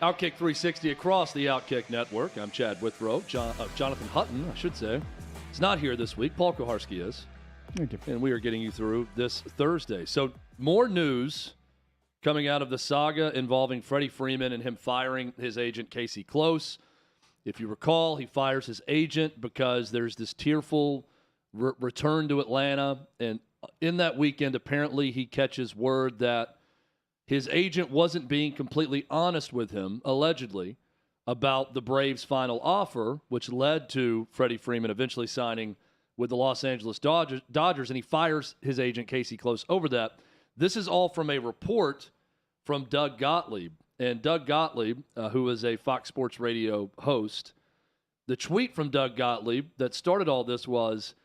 OutKick 360 across the OutKick network. I'm Chad Withrow. Jonathan Hutton, I should say, is not here this week. Paul Kuharski is. And we are getting you through this Thursday. So more news coming out of the saga involving Freddie Freeman and him firing his agent, Casey Close. If you recall, he fires his agent because there's this tearful return to Atlanta. And in that weekend, apparently he catches word that his agent wasn't being completely honest with him, allegedly, about the Braves' final offer, which led to Freddie Freeman eventually signing with the Los Angeles Dodgers, and he fires his agent, Casey Close, over that. This is all from a report from Doug Gottlieb. And Doug Gottlieb, who is a Fox Sports Radio host, the tweet from Doug Gottlieb that started all this was,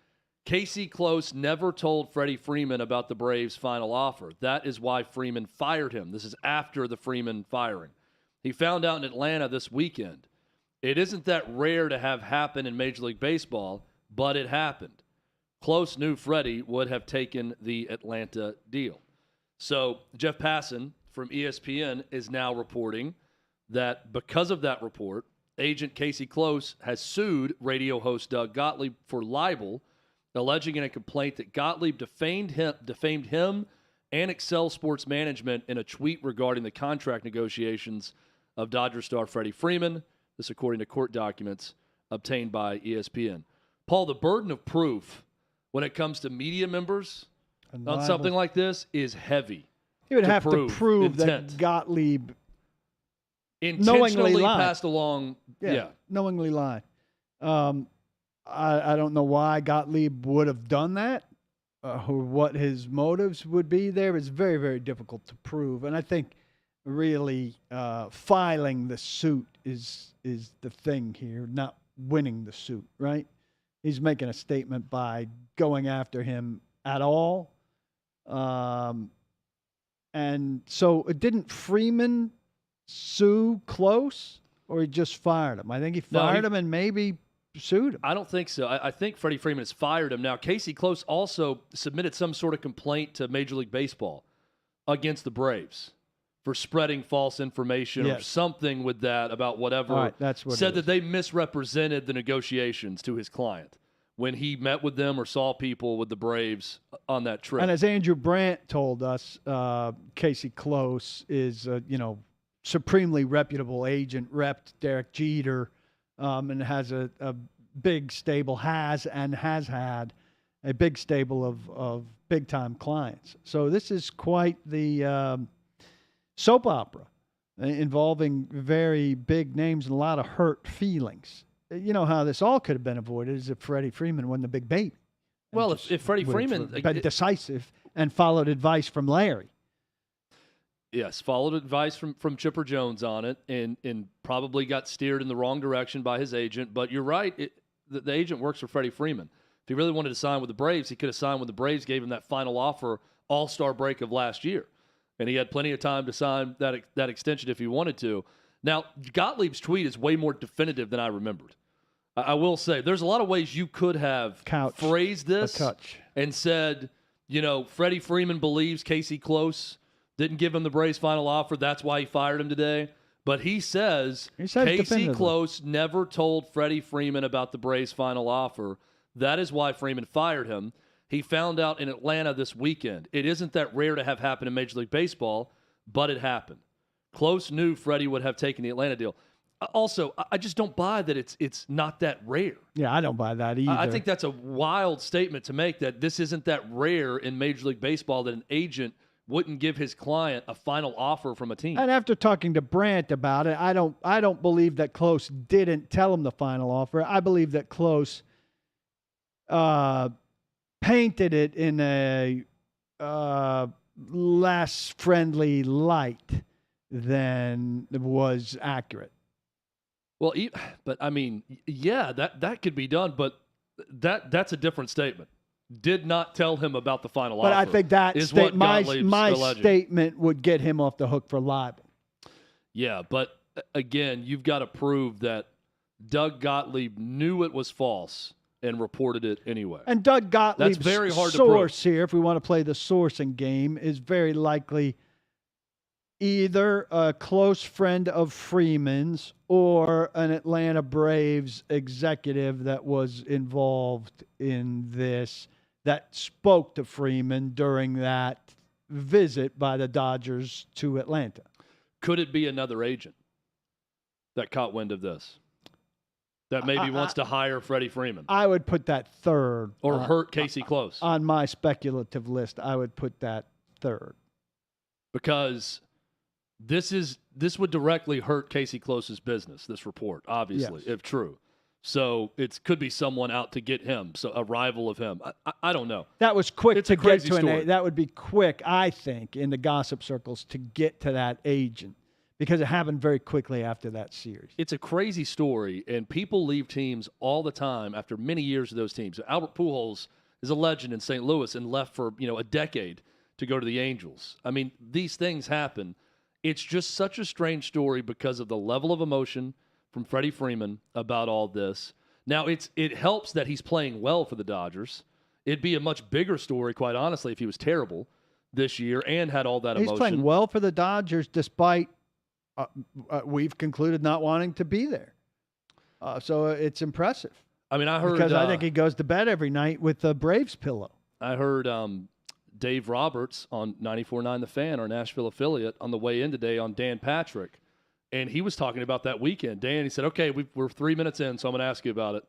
Casey Close never told Freddie Freeman about the Braves' final offer. That is why Freeman fired him. This is after the Freeman firing. He found out in Atlanta this weekend. It isn't that rare to have happen in Major League Baseball, but it happened. Close knew Freddie would have taken the Atlanta deal. So Jeff Passan from ESPN is now reporting that because of that report, agent Casey Close has sued radio host Doug Gottlieb for libel, alleging in a complaint that Gottlieb defamed him and Excel Sports Management in a tweet regarding the contract negotiations of Dodger star Freddie Freeman. This according to court documents obtained by ESPN. Paul, the burden of proof when it comes to media members on something like this is heavy. He would have to prove that Gottlieb intentionally passed along. Yeah, knowingly lied. I don't know why Gottlieb would have done that, or what his motives would be there. It's very, very difficult to prove. And I think really filing the suit is the thing here, not winning the suit, right? He's making a statement by going after him at all. And so didn't Freeman sue Close, or he just fired him? I think he fired him and maybe sued him. I don't think so. I think Freddie Freeman has fired him. Now, Casey Close also submitted some sort of complaint to Major League Baseball against the Braves for spreading false information or something with that about whatever. All right, that's what said that they misrepresented the negotiations to his client when he met with them or saw people with the Braves on that trip. And as Andrew Brandt told us, Casey Close is supremely reputable agent, repped Derek Jeter, and has a big stable, has had a big stable of big-time clients. So this is quite the soap opera involving very big names and a lot of hurt feelings. You know how this all could have been avoided is if Freddie Freeman won the big baby. Well, if Freddie Freeman been decisive and followed advice from Larry. Yes, followed advice from Chipper Jones on it and probably got steered in the wrong direction by his agent. But you're right, the agent works for Freddie Freeman. If he really wanted to sign with the Braves, he could have signed when the Braves gave him that final offer all-star break of last year. And he had plenty of time to sign that extension if he wanted to. Now, Gottlieb's tweet is way more definitive than I remembered. I will say, there's a lot of ways you could have phrased this and said, Freddie Freeman believes Casey Close didn't give him the Braves' final offer. That's why he fired him today. But he says Casey Close never told Freddie Freeman about the Braves' final offer. That is why Freeman fired him. He found out in Atlanta this weekend. It isn't that rare to have happen in Major League Baseball, but it happened. Close knew Freddie would have taken the Atlanta deal. Also, I just don't buy that it's not that rare. Yeah, I don't buy that either. I think that's a wild statement to make, that this isn't that rare in Major League Baseball that an agent wouldn't give his client a final offer from a team. And after talking to Brandt about it, I don't believe that Close didn't tell him the final offer. I believe that Close painted it in a less friendly light than was accurate. Well, but I mean, yeah, that could be done, but that's a different statement. Did not tell him about the final offer. But I think that is what my alleging. Statement would get him off the hook for libel. Yeah, but again, you've got to prove that Doug Gottlieb knew it was false and reported it anyway. And Doug Gottlieb's very hard source here, if we want to play the sourcing game, is very likely either a close friend of Freeman's or an Atlanta Braves executive that was involved in this that spoke to Freeman during that visit by the Dodgers to Atlanta. Could it be another agent that caught wind of this? That maybe wants to hire Freddie Freeman? I would put that third. Or hurt Casey Close? On my speculative list, I would put that third. Because this would directly hurt Casey Close's business, this report, obviously, if true. So it could be someone out to get him, so a rival of him. I don't know. That was quick it's to get to story. that would be quick, I think, in the gossip circles to get to that agent because it happened very quickly after that series. It's a crazy story, and people leave teams all the time after many years of those teams. Albert Pujols is a legend in St. Louis and left for a decade to go to the Angels. I mean, these things happen. It's just such a strange story because of the level of emotion from Freddie Freeman about all this. Now, it helps that he's playing well for the Dodgers. It'd be a much bigger story, quite honestly, if he was terrible this year and had all that emotion. He's playing well for the Dodgers despite, we've concluded, not wanting to be there. So it's impressive. I mean, I heard... Because I think he goes to bed every night with a Braves pillow. I heard Dave Roberts on 94.9 The Fan, our Nashville affiliate, on the way in today on Dan Patrick. And he was talking about that weekend. Dan, he said, okay, we're 3 minutes in, so I'm going to ask you about it,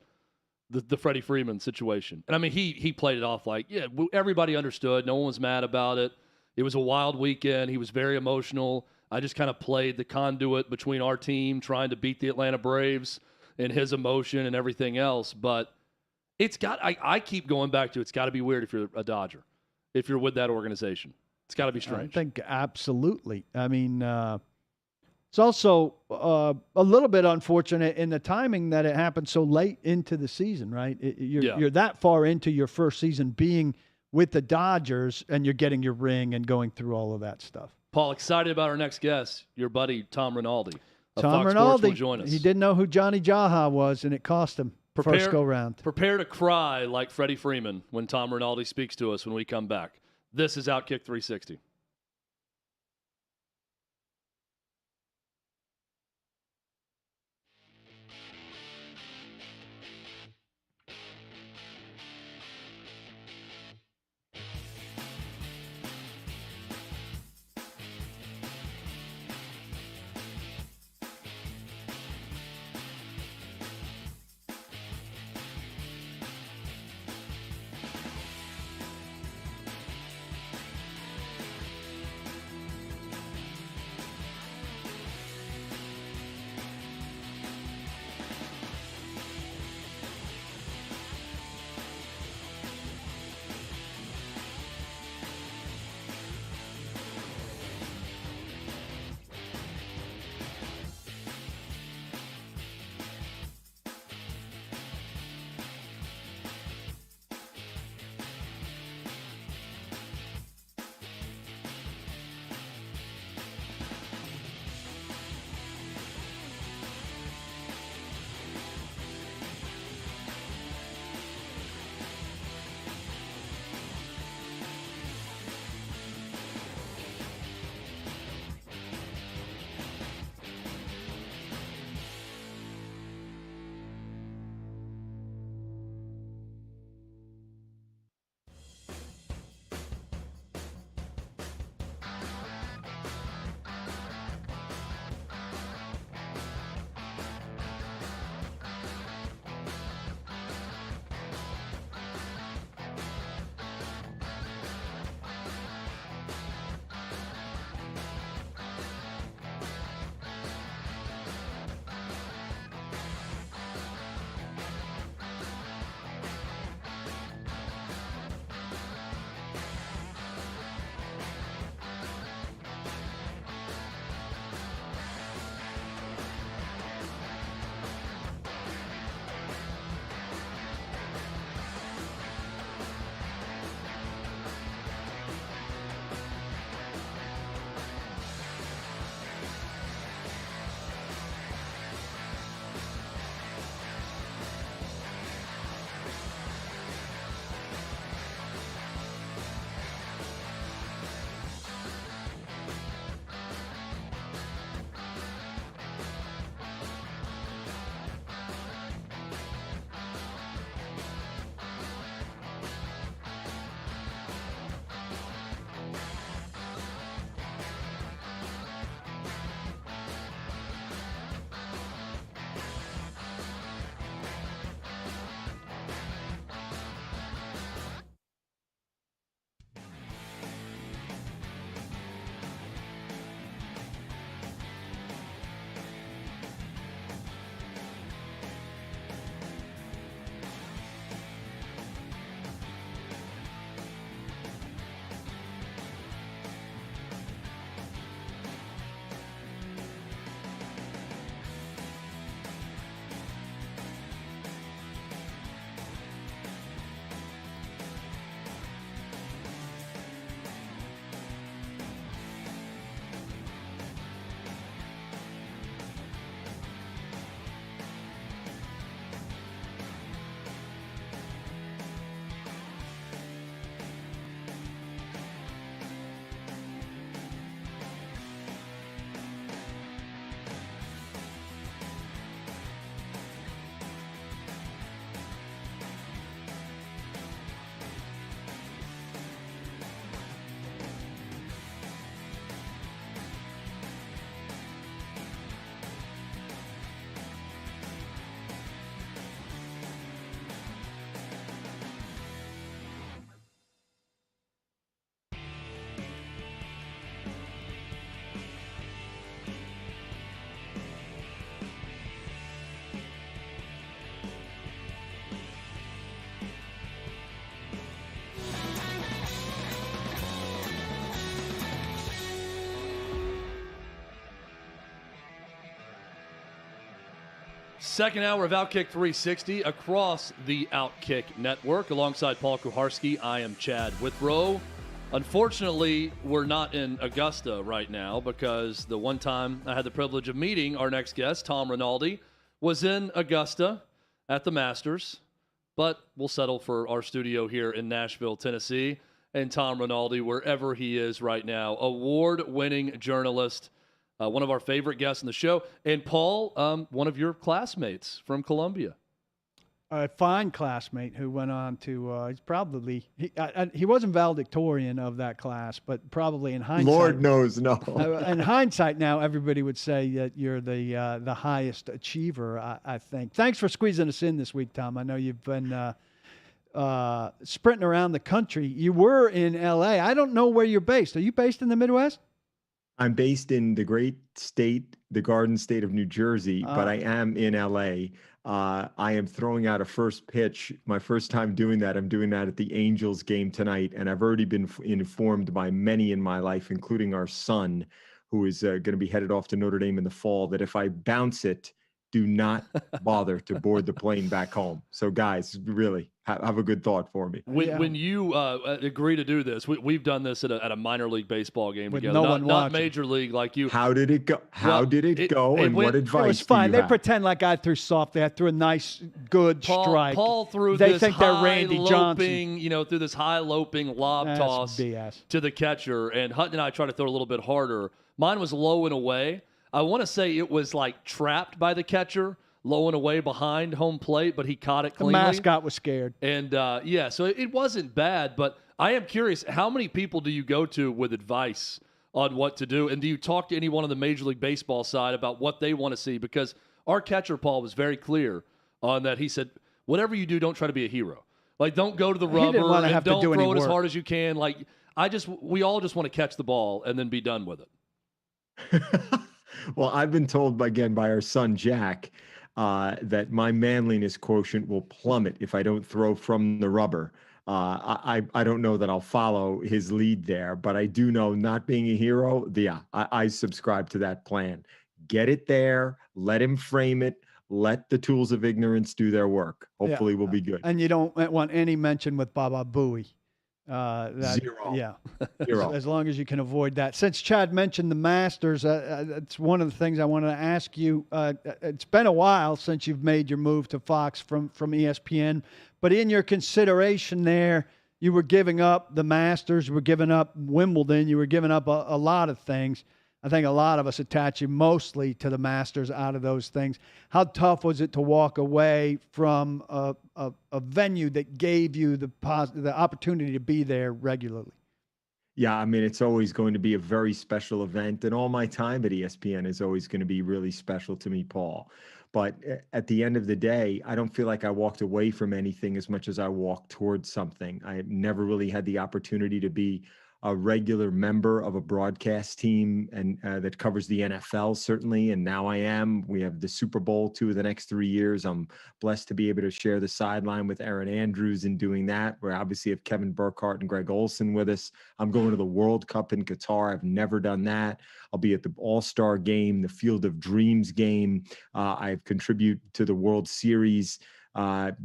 the Freddie Freeman situation. And, I mean, he played it off like, yeah, everybody understood. No one was mad about it. It was a wild weekend. He was very emotional. I just kind of played the conduit between our team trying to beat the Atlanta Braves and his emotion and everything else. But I keep going back to it's got to be weird if you're a Dodger, if you're with that organization. It's got to be strange. I think absolutely. I mean, it's also a little bit unfortunate in the timing that it happened so late into the season, right? You're that far into your first season being with the Dodgers, and you're getting your ring and going through all of that stuff. Paul, excited about our next guest, your buddy Tom Rinaldi. Tom Rinaldi will join us. He didn't know who Johnny Jaha was, and it cost him first go round. Prepare to cry like Freddie Freeman when Tom Rinaldi speaks to us when we come back. This is OutKick 360. Second hour of OutKick 360 across the OutKick network. Alongside Paul Kuharsky, I am Chad Withrow. Unfortunately, we're not in Augusta right now because the one time I had the privilege of meeting our next guest, Tom Rinaldi, was in Augusta at the Masters. But we'll settle for our studio here in Nashville, Tennessee. And Tom Rinaldi, wherever he is right now, award-winning journalist, one of our favorite guests in the show. And Paul, one of your classmates from Columbia. A fine classmate who went on to, he's probably, he wasn't valedictorian of that class, but probably in hindsight. Lord knows, no. In hindsight now, everybody would say that you're the highest achiever, I think. Thanks for squeezing us in this week, Tom. I know you've been sprinting around the country. You were in L.A. I don't know where you're based. Are you based in the Midwest? I'm based in the great state, the Garden State of New Jersey, but I am in LA. I am throwing out a first pitch. My first time doing that. I'm doing that at the Angels game tonight. And I've already been informed by many in my life, including our son, who is going to be headed off to Notre Dame in the fall, that if I bounce it, do not bother to board the plane back home. So, guys, really have a good thought for me. When you agree to do this, we've done this at a minor league baseball game with together, not major league like you. How did it go? And what advice? It was fine. They have? pretend like I threw soft. They threw a nice, good strike. Paul threw they this think they're Randy loping, Johnson. Through this high loping lob toss to the catcher, and Hutton and I tried to throw it a little bit harder. Mine was low and away. I want to say it was like trapped by the catcher, low and away behind home plate, but he caught it cleanly. The mascot was scared. And, so it wasn't bad, but I am curious, how many people do you go to with advice on what to do? And do you talk to anyone on the Major League Baseball side about what they want to see? Because our catcher, Paul, was very clear on that. He said, whatever you do, don't try to be a hero. Like, don't go to the rubber and don't throw it as hard as you can. Like, we all just want to catch the ball and then be done with it. Well, I've been told by our son, Jack, that my manliness quotient will plummet if I don't throw from the rubber. I don't know that I'll follow his lead there, but I do know, not being a hero, I subscribe to that plan. Get it there, let him frame it, let the tools of ignorance do their work. Hopefully we'll be good. And you don't want any mention with Baba Booey. Zero. Yeah. Zero. As long as you can avoid that. Since Chad mentioned the Masters, it's one of the things I wanted to ask you. It's been a while since you've made your move to Fox from ESPN, but in your consideration there, you were giving up the Masters, you were giving up Wimbledon, you were giving up a lot of things. I think a lot of us attach you mostly to the Masters out of those things. How tough was it to walk away from a venue that gave you the opportunity to be there regularly? Yeah, I mean, it's always going to be a very special event, and all my time at ESPN is always going to be really special to me, Paul. But at the end of the day, I don't feel like I walked away from anything as much as I walked towards something. I never really had the opportunity to be a regular member of a broadcast team and that covers the NFL, certainly. And now I am. We have the Super Bowl 2 of the next 3 years. I'm blessed to be able to share the sideline with Aaron Andrews in doing that. We obviously have Kevin Burkhardt and Greg Olson with us. I'm going to the World Cup in Qatar. I've never done that. I'll be at the All-Star game, the Field of Dreams game. I contribute to the World Series.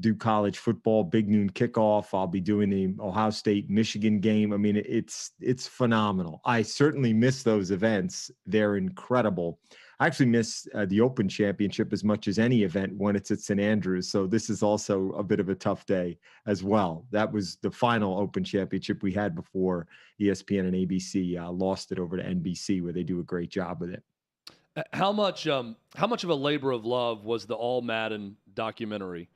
Do college football, big noon kickoff. I'll be doing the Ohio State Michigan game. I mean, it's phenomenal. I certainly miss those events. They're incredible. I actually miss the Open Championship as much as any event when it's at St. Andrews. So this is also a bit of a tough day as well. That was the final Open Championship we had before ESPN and ABC lost it over to NBC, where they do a great job with it. How much of a labor of love was the All Madden documentary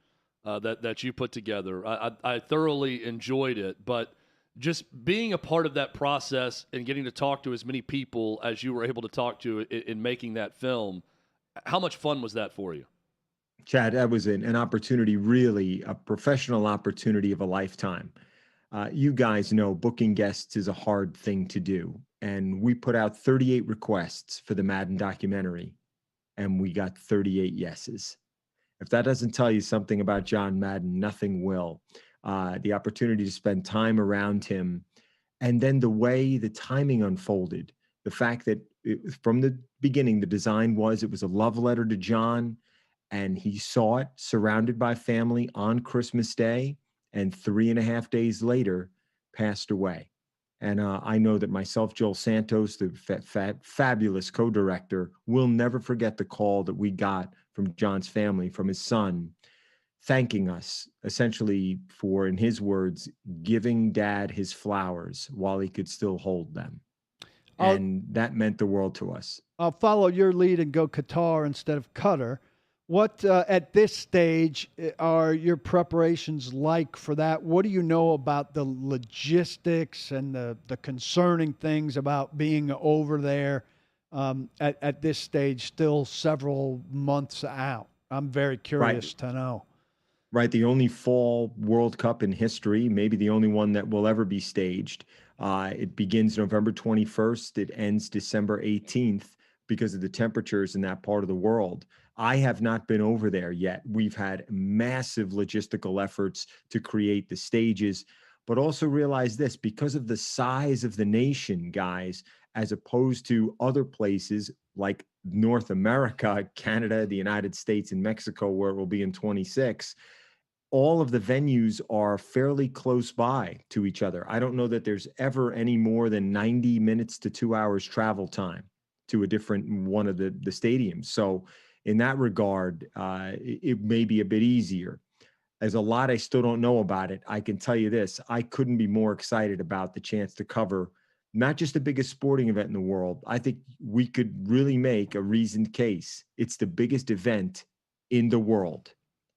that you put together? I thoroughly enjoyed it, but just being a part of that process and getting to talk to as many people as you were able to talk to in making that film, how much fun was that for you? Chad, that was an opportunity, really a professional opportunity of a lifetime. You guys know booking guests is a hard thing to do. And we put out 38 requests for the Madden documentary, and we got 38 yeses. If that doesn't tell you something about John Madden, nothing will. The opportunity to spend time around him, and then the way the timing unfolded, the fact that from the beginning, the design was, it was a love letter to John, And he saw it surrounded by family on Christmas Day, and 3.5 days later passed away. And I know that myself, Joel Santos, the fabulous co-director, will never forget the call that we got from John's family, from his son, thanking us essentially for, in his words, giving Dad his flowers while he could still hold them. And that meant the world to us. I'll follow your lead and go Qatar instead of Qatar. What, at this stage, are your preparations like for that? What do you know about the logistics and the concerning things about being over there at this stage, still several months out? I'm very curious to know. Right. The only fall World Cup in history, maybe the only one that will ever be staged. It begins November 21st. It ends December 18th because of the temperatures in that part of the world. I have not been over there yet. We've had massive logistical efforts to create the stages, but also realize this, because of the size of the nation, guys, as opposed to other places like North America, Canada, the United States, and Mexico, where it will be in 26, all of the venues are fairly close by to each other. I don't know that there's ever any more than 90 minutes to 2 hours travel time to a different one of the stadiums. So in that regard, it may be a bit easier. There's a lot I still don't know about it. I can tell you this, I couldn't be more excited about the chance to cover not just the biggest sporting event in the world. I think we could really make a reasoned case. It's the biggest event in the world,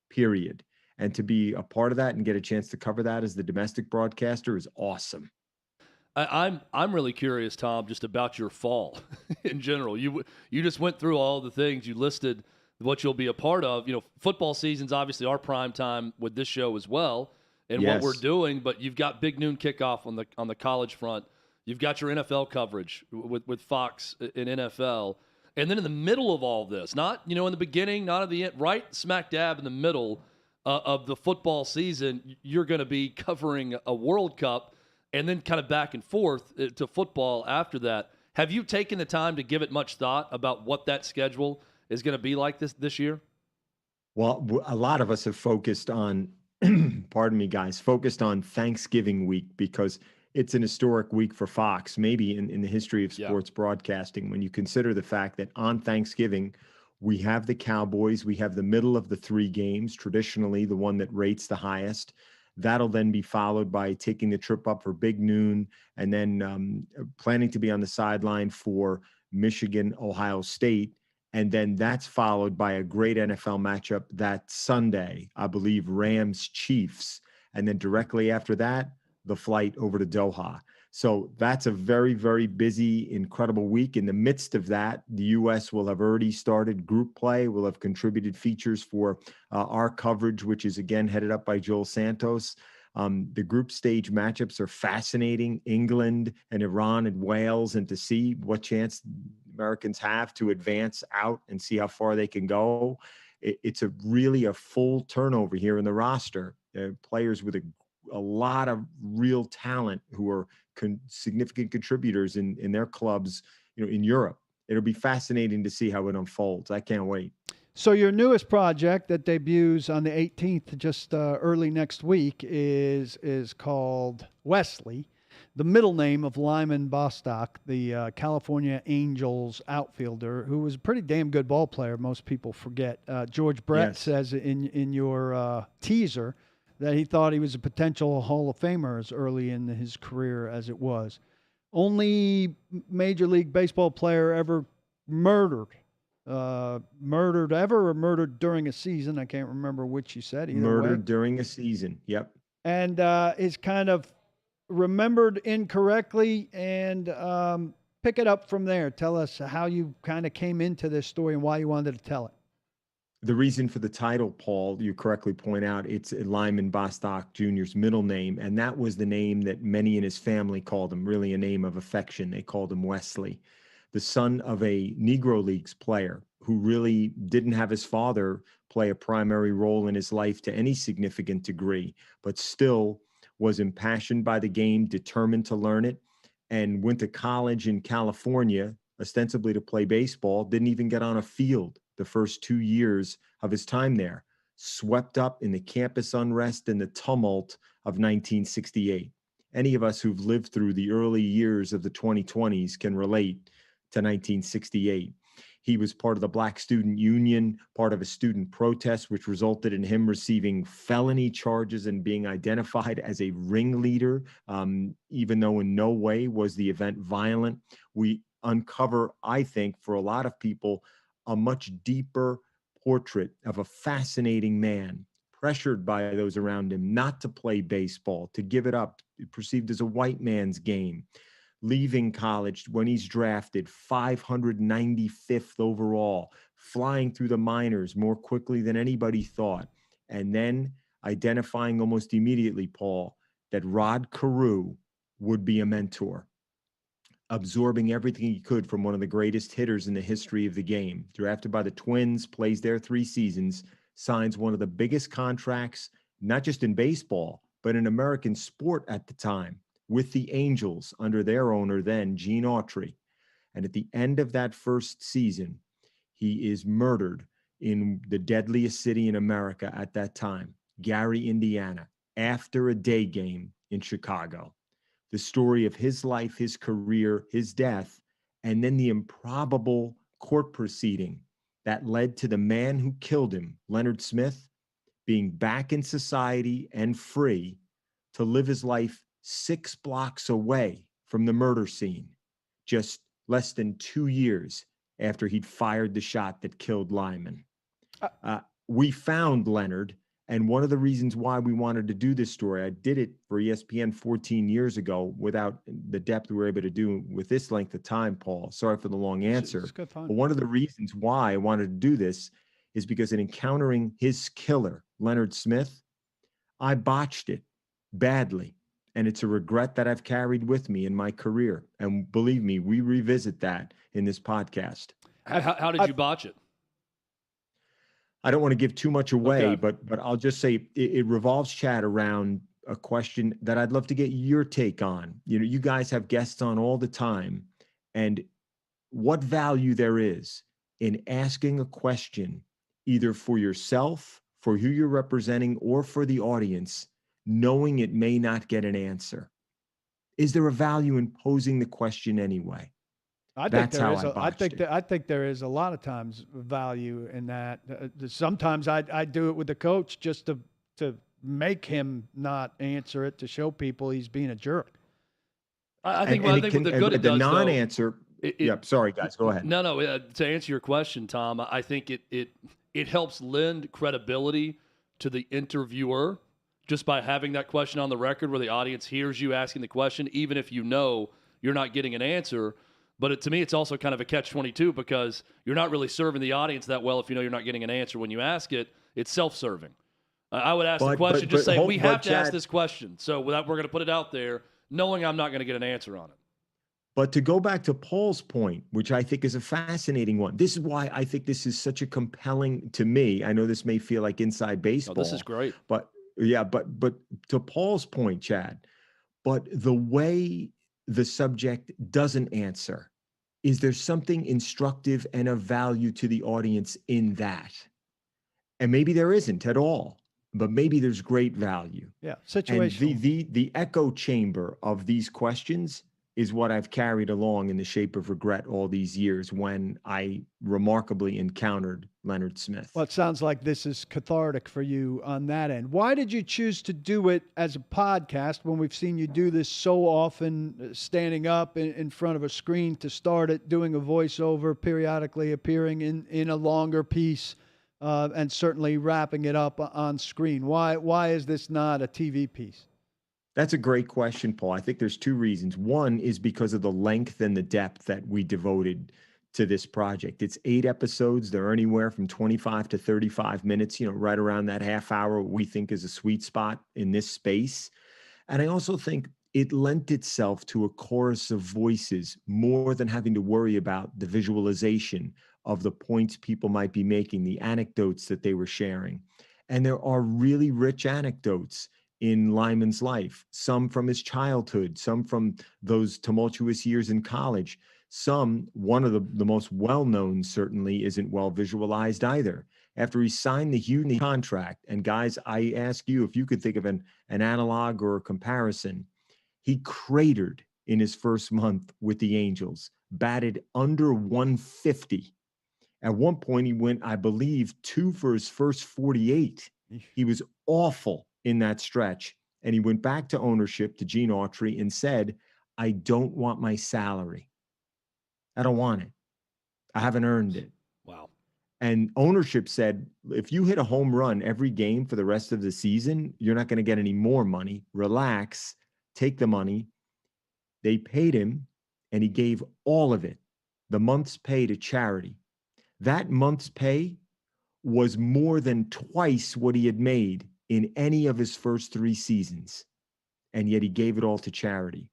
period. And to be a part of that and get a chance to cover that as the domestic broadcaster is awesome. I'm really curious, Tom, just about your fall in general. You just went through all the things you listed, what you'll be a part of. You know, football season's obviously our prime time with this show as well, and what we're doing. But you've got big noon kickoff on the college front. You've got your NFL coverage with Fox and NFL, and then in the middle of all this, not in the beginning, not at the end, right smack dab in the middle of the football season, you're going to be covering a World Cup. And then kind of back and forth to football after that. Have you taken the time to give it much thought about what that schedule is going to be like this year? Well, a lot of us have focused on, pardon me, guys, focused on Thanksgiving week because it's an historic week for Fox, maybe in the history of sports broadcasting. When you consider the fact that on Thanksgiving, we have the Cowboys, we have the middle of the three games, traditionally the one that rates the highest. That'll then be followed by taking the trip up for Big Noon and then planning to be on the sideline for Michigan, Ohio State. And then that's followed by a great NFL matchup that Sunday, I believe, Rams Chiefs. And then directly after that, the flight over to Doha. So that's a very, very busy, incredible week. In the midst of that, the U.S. will have already started group play. We'll have contributed features for our coverage, which is, again, headed up by Joel Santos. The group stage matchups are fascinating. England and Iran and Wales, and to see what chance Americans have to advance out and see how far they can go. It's really a full turnover here in the roster. Players with a lot of real talent who are significant contributors in their clubs, in Europe. It'll be fascinating to see how it unfolds. I can't wait. So your newest project that debuts on the 18th, just early next week, is called Wesley, the middle name of Lyman Bostock, the California Angels outfielder, who was a pretty damn good ball player. Most people forget. George Brett says in your teaser that he thought he was a potential Hall of Famer as early in his career as it was. Only Major League Baseball player ever murdered ever, or murdered during a season. I can't remember which you said. Murdered during a season. Yep. And is kind of remembered incorrectly, and pick it up from there. Tell us how you kind of came into this story and why you wanted to tell it. The reason for the title, Paul, you correctly point out, it's Lyman Bostock Jr.'s middle name, and that was the name that many in his family called him, really a name of affection. They called him Wesley, the son of a Negro Leagues player who really didn't have his father play a primary role in his life to any significant degree, but still was impassioned by the game, determined to learn it, and went to college in California, ostensibly to play baseball, didn't even get on a field the first 2 years of his time there, swept up in the campus unrest and the tumult of 1968. Any of us who've lived through the early years of the 2020s can relate to 1968. He was part of the Black Student Union, part of a student protest, which resulted in him receiving felony charges and being identified as a ringleader, even though in no way was the event violent. We uncover, I think, for a lot of people, a much deeper portrait of a fascinating man, pressured by those around him not to play baseball, to give it up, perceived as a white man's game. Leaving college when he's drafted 595th overall, flying through the minors more quickly than anybody thought, and then identifying almost immediately, Paul, that Rod Carew would be a mentor, absorbing everything he could from one of the greatest hitters in the history of the game. Drafted by the Twins, plays there 3 seasons, signs one of the biggest contracts, not just in baseball, but in American sport at the time, with the Angels under their owner then, Gene Autry. And at the end of that first season, he is murdered in the deadliest city in America at that time, Gary, Indiana, after a day game in Chicago. The story of his life, his career, his death, and then the improbable court proceeding that led to the man who killed him, Leonard Smith, being back in society and free to live his life 6 blocks away from the murder scene, just less than 2 years after he'd fired the shot that killed Lyman. We found Leonard, and one of the reasons why we wanted to do this story, I did it for ESPN 14 years ago without the depth we were able to do with this length of time, Paul. Sorry for the long answer. It's good fun. But one of the reasons why I wanted to do this is because in encountering his killer, Leonard Smith, I botched it badly. And it's a regret that I've carried with me in my career. And believe me, we revisit that in this podcast. How did you botch it? I don't want to give too much away, Okay. but I'll just say it revolves, Chad, around a question that I'd love to get your take on. You know, you guys have guests on all the time, and what value there is in asking a question, either for yourself, for who you're representing, or for the audience, knowing it may not get an answer. Is there a value in posing the question anyway? I think there is a lot of times value in that. Sometimes I do it with the coach just to make him not answer it, to show people he's being a jerk. I think what the good it does, non-answer. Yep. Sorry, guys. Go ahead. No. To answer your question, Tom, I think it helps lend credibility to the interviewer just by having that question on the record where the audience hears you asking the question, even if you know you're not getting an answer. But to me, it's also kind of a catch-22 because you're not really serving the audience that well if you know you're not getting an answer when you ask it. It's self-serving. I would ask the question, we have to ask this question. So we're going to put it out there knowing I'm not going to get an answer on it. But to go back to Paul's point, which I think is a fascinating one, this is why I think this is such a compelling, to me, I know this may feel like inside baseball. Oh, this is great. But yeah, but to Paul's point, Chad, but the way the subject doesn't answer, is there something instructive and of value to the audience in that? And maybe there isn't at all, but maybe there's great value. Yeah, situational. And the echo chamber of these questions is what I've carried along in the shape of regret all these years when I remarkably encountered Leonard Smith. Well, it sounds like this is cathartic for you on that end. Why did you choose to do it as a podcast when we've seen you do this so often, standing up in front of a screen to start it, doing a voiceover, periodically appearing in a longer piece, and certainly wrapping it up on screen? Why is this not a TV piece? That's a great question, Paul. I think there's 2 reasons. One is because of the length and the depth that we devoted to this project. It's 8 episodes. They're anywhere from 25 to 35 minutes, right around that half hour we think is a sweet spot in this space. And I also think it lent itself to a chorus of voices more than having to worry about the visualization of the points people might be making, the anecdotes that they were sharing. And there are really rich anecdotes in Lyman's life, some from his childhood, some from those tumultuous years in college, One of the most well-known certainly isn't well visualized either. After he signed the huge contract, and guys, I ask you if you could think of an analog or a comparison, he cratered in his first month with the Angels, batted under 150. At one point, he went, I believe, 2 for his first 48. He was awful in that stretch. And he went back to ownership, to Gene Autry, and said, I don't want my salary. I don't want it. I haven't earned it. Wow. And ownership said, if you hit a home run every game for the rest of the season, you're not going to get any more money. Relax, take the money. They paid him, and he gave all of it, the month's pay, to charity. That month's pay was more than twice what he had made in any of his first 3 seasons. And yet he gave it all to charity.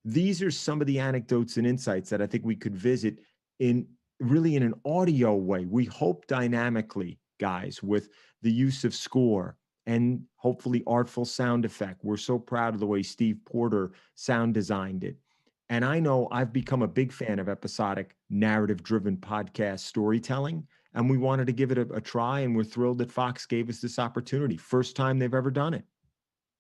These are some of the anecdotes and insights that I think we could visit in an audio way. We hope dynamically, guys, with the use of score and hopefully artful sound effect. We're so proud of the way Steve Porter sound designed it. And I know I've become a big fan of episodic narrative-driven podcast storytelling, and we wanted to give it a try, and we're thrilled that Fox gave us this opportunity. First time they've ever done it.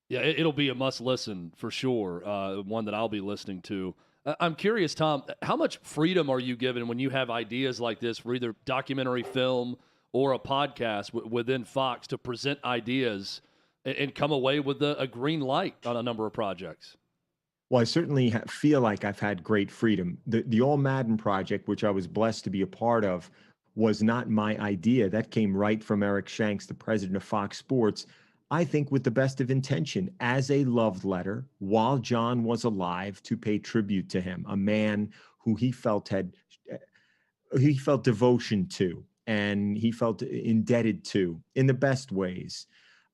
Yeah, it'll be a must listen for sure, one that I'll be listening to. I'm curious, Tom, how much freedom are you given when you have ideas like this for either documentary film or a podcast within Fox to present ideas and come away with a green light on a number of projects? Well, I certainly feel like I've had great freedom. The All Madden project, which I was blessed to be a part of, was not my idea. That came right from Eric Shanks, the president of Fox Sports, I think with the best of intention, as a love letter while John was alive, to pay tribute to him, a man who he felt devotion to, and he felt indebted to in the best ways.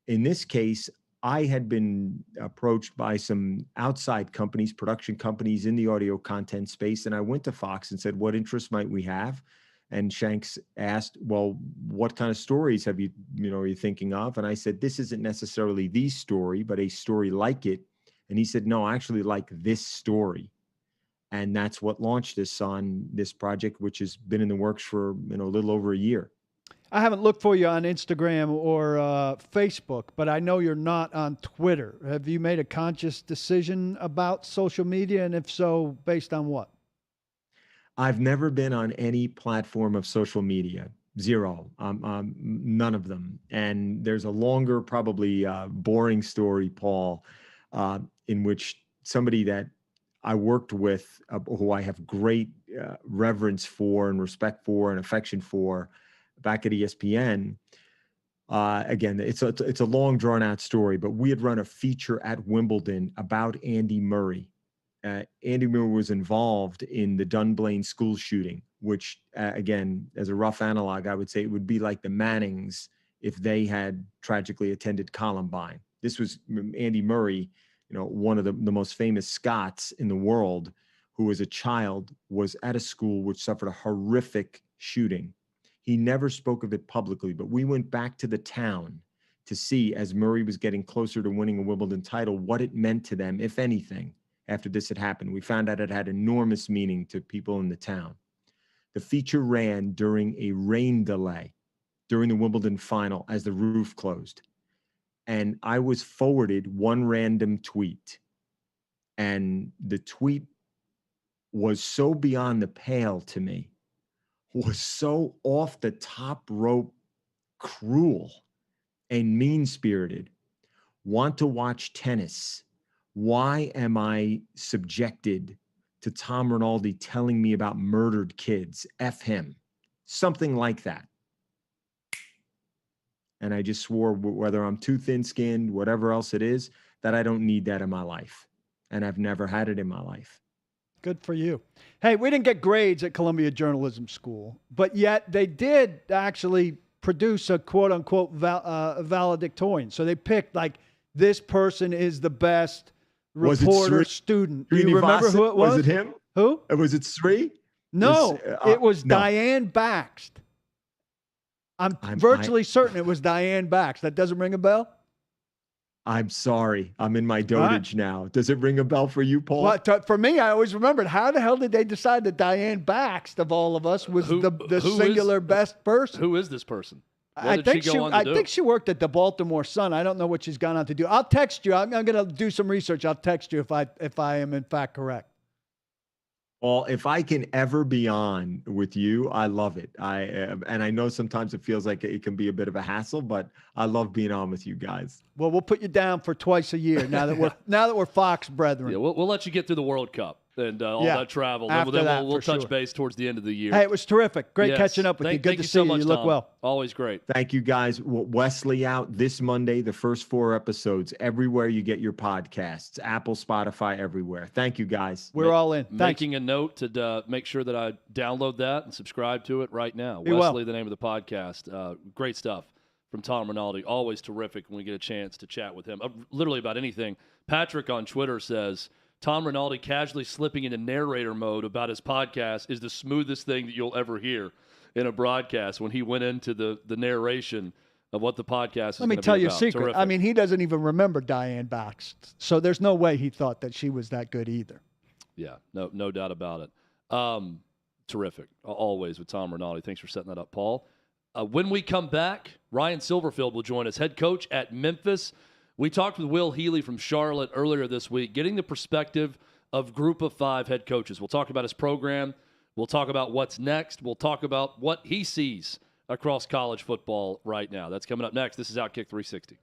In this case, I had been approached by some outside companies, production companies in the audio content space, and I went to Fox and said, what interest might we have? And Shanks asked, well, what kind of stories are you thinking of? And I said, this isn't necessarily the story, but a story like it. And he said, no, I actually like this story. And that's what launched us on this project, which has been in the works for a little over a year. I haven't looked for you on Instagram or Facebook, but I know you're not on Twitter. Have you made a conscious decision about social media? And if so, based on what? I've never been on any platform of social media. Zero. None of them. And there's a longer, probably boring story, Paul, in which somebody that I worked with, who I have great reverence for and respect for and affection for, back at ESPN. Again, it's a long, drawn out story, but we had run a feature at Wimbledon about Andy Murray. Andy Murray was involved in the Dunblane school shooting, which, again, as a rough analog, I would say it would be like the Mannings if they had tragically attended Columbine. This was Andy Murray, one of the most famous Scots in the world, who as a child was at a school which suffered a horrific shooting. He never spoke of it publicly, but we went back to the town to see, as Murray was getting closer to winning a Wimbledon title, what it meant to them, if anything, after this had happened. We found out it had enormous meaning to people in the town. The feature ran during a rain delay during the Wimbledon final as the roof closed. And I was forwarded one random tweet. And the tweet was so beyond the pale to me, was so off the top rope, cruel and mean-spirited. Want to watch tennis. Why am I subjected to Tom Rinaldi telling me about murdered kids? F him. Something like that. And I just swore, whether I'm too thin-skinned, whatever else it is, that I don't need that in my life. And I've never had it in my life. Good for you. Hey, we didn't get grades at Columbia Journalism School, but yet they did actually produce a quote-unquote valedictorian. So they picked, like, this person is the best reporter student. Do you remember who it was? Was it him? Who? Was it Sri? No, it was Diane Baxt. I'm virtually certain it was Diane Baxt. That doesn't ring a bell? I'm sorry. I'm in my dotage now. Does it ring a bell for you, Paul? Well, for me, I always remembered, how the hell did they decide that Diane Baxt, of all of us, was the singular best person? Who is this person? I think she worked at the Baltimore Sun. I don't know what she's gone on to do. I'll text you. I'm going to do some research. I'll text you if I am in fact correct. Well, if I can ever be on with you, I love it. And I know sometimes it feels like it can be a bit of a hassle, but I love being on with you guys. Well, we'll put you down for twice a year now that we're Fox brethren. Yeah, we'll let you get through the World Cup and all that travel. Then we'll touch base towards the end of the year. Hey, it was terrific. Great catching up with you. Good to see you. You look well. Always great. Thank you, guys. Wesley out this Monday, the first 4 episodes, everywhere you get your podcasts, Apple, Spotify, everywhere. Thank you, guys. We're all in. Thanks. Making a note to make sure that I download that and subscribe to it right now. Wesley, the name of the podcast. Great stuff from Tom Rinaldi. Always terrific when we get a chance to chat with him. Literally about anything. Patrick on Twitter says, Tom Rinaldi casually slipping into narrator mode about his podcast is the smoothest thing that you'll ever hear in a broadcast when he went into the narration of what the podcast is. Let me tell you a secret. Terrific. I mean, he doesn't even remember Diane Baxt, so there's no way he thought that she was that good either. Yeah, no doubt about it. Terrific. Always with Tom Rinaldi. Thanks for setting that up, Paul. When we come back, Ryan Silverfield will join us, head coach at Memphis. We talked with Will Healy from Charlotte earlier this week, getting the perspective of Group of 5 head coaches. We'll talk about his program. We'll talk about what's next. We'll talk about what he sees across college football right now. That's coming up next. This is OutKick 360.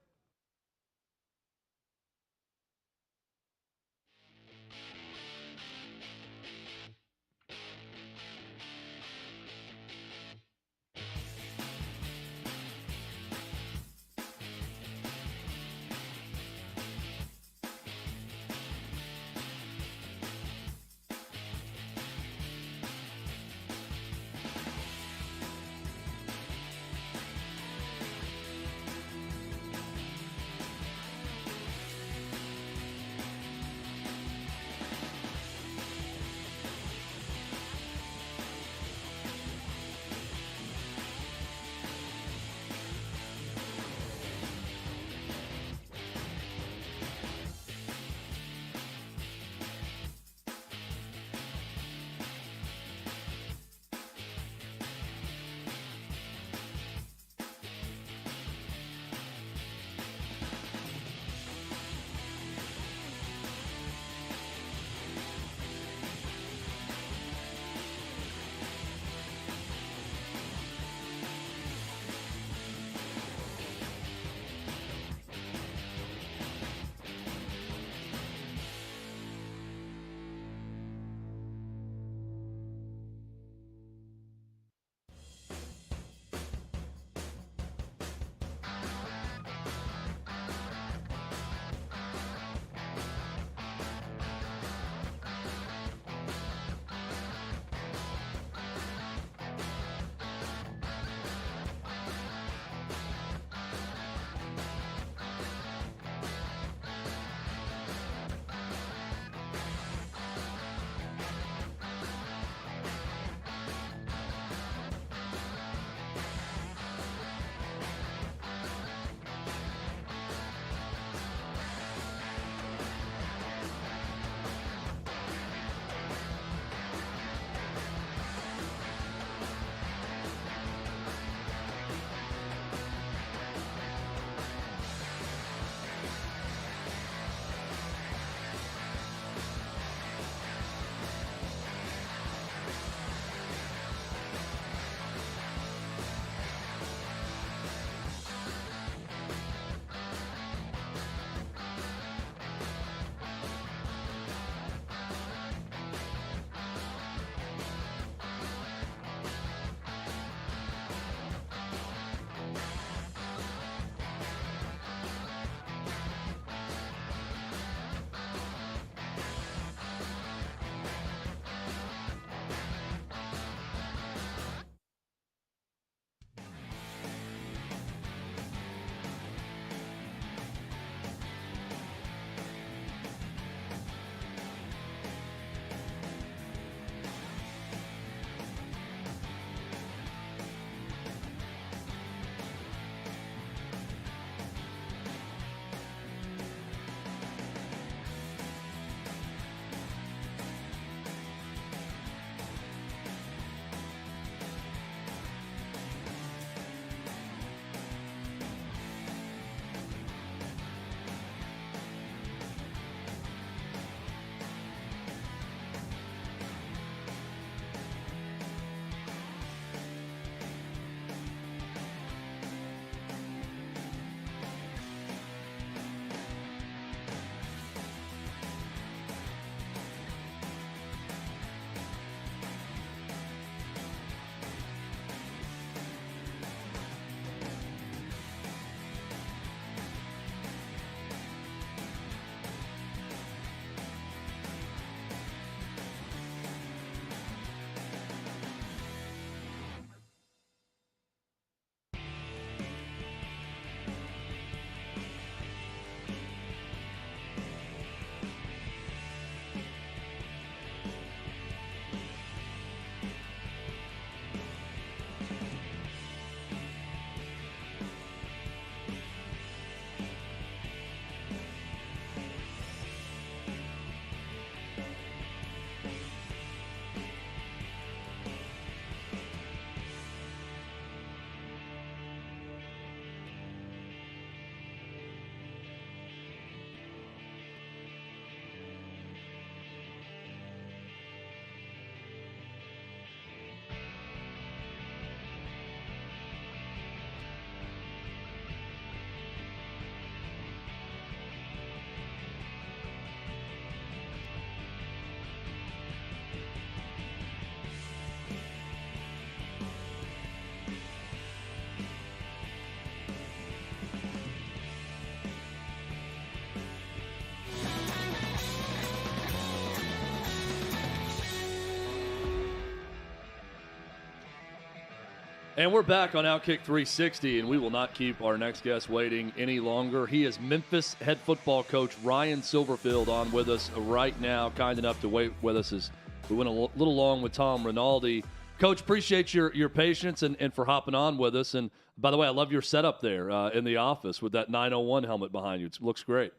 And we're back on OutKick 360, and we will not keep our next guest waiting any longer. He is Memphis head football coach Ryan Silverfield on with us right now, kind enough to wait with us as we went a little long with Tom Rinaldi. Coach, appreciate your patience and for hopping on with us. And by the way, I love your setup there in the office with that 901 helmet behind you. It looks great.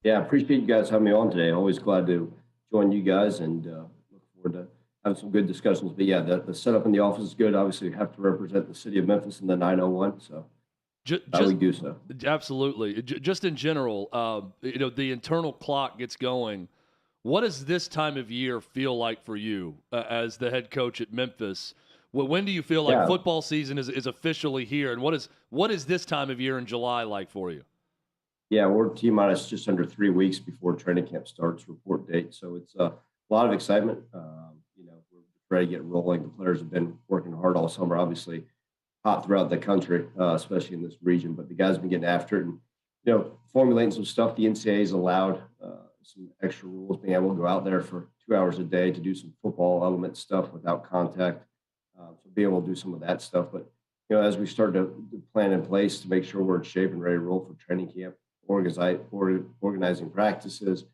Yeah, I appreciate you guys having me on today. Always glad to join you guys and look forward to having some good discussions. But yeah, the setup in the office is good. Obviously, you have to represent the city of Memphis in the 901, so we do so. Absolutely. Just in general, the internal clock gets going. What does this time of year feel like for you as the head coach at Memphis? When do you feel like football season is officially here? And what is this time of year in July like for you? Yeah, we're T-minus just under 3 weeks before training camp starts, report date. So it's a lot of excitement. We're ready to get rolling. The players have been working hard all summer, obviously hot throughout the country, especially in this region. But the guys have been getting after it and, formulating some stuff. The NCAA's allowed some extra rules, being able to go out there for 2 hours a day to do some football element stuff without contact. So be able to do some of that stuff. But, as we start to plan in place to make sure we're in shape and ready to roll for training camp, organizing practices,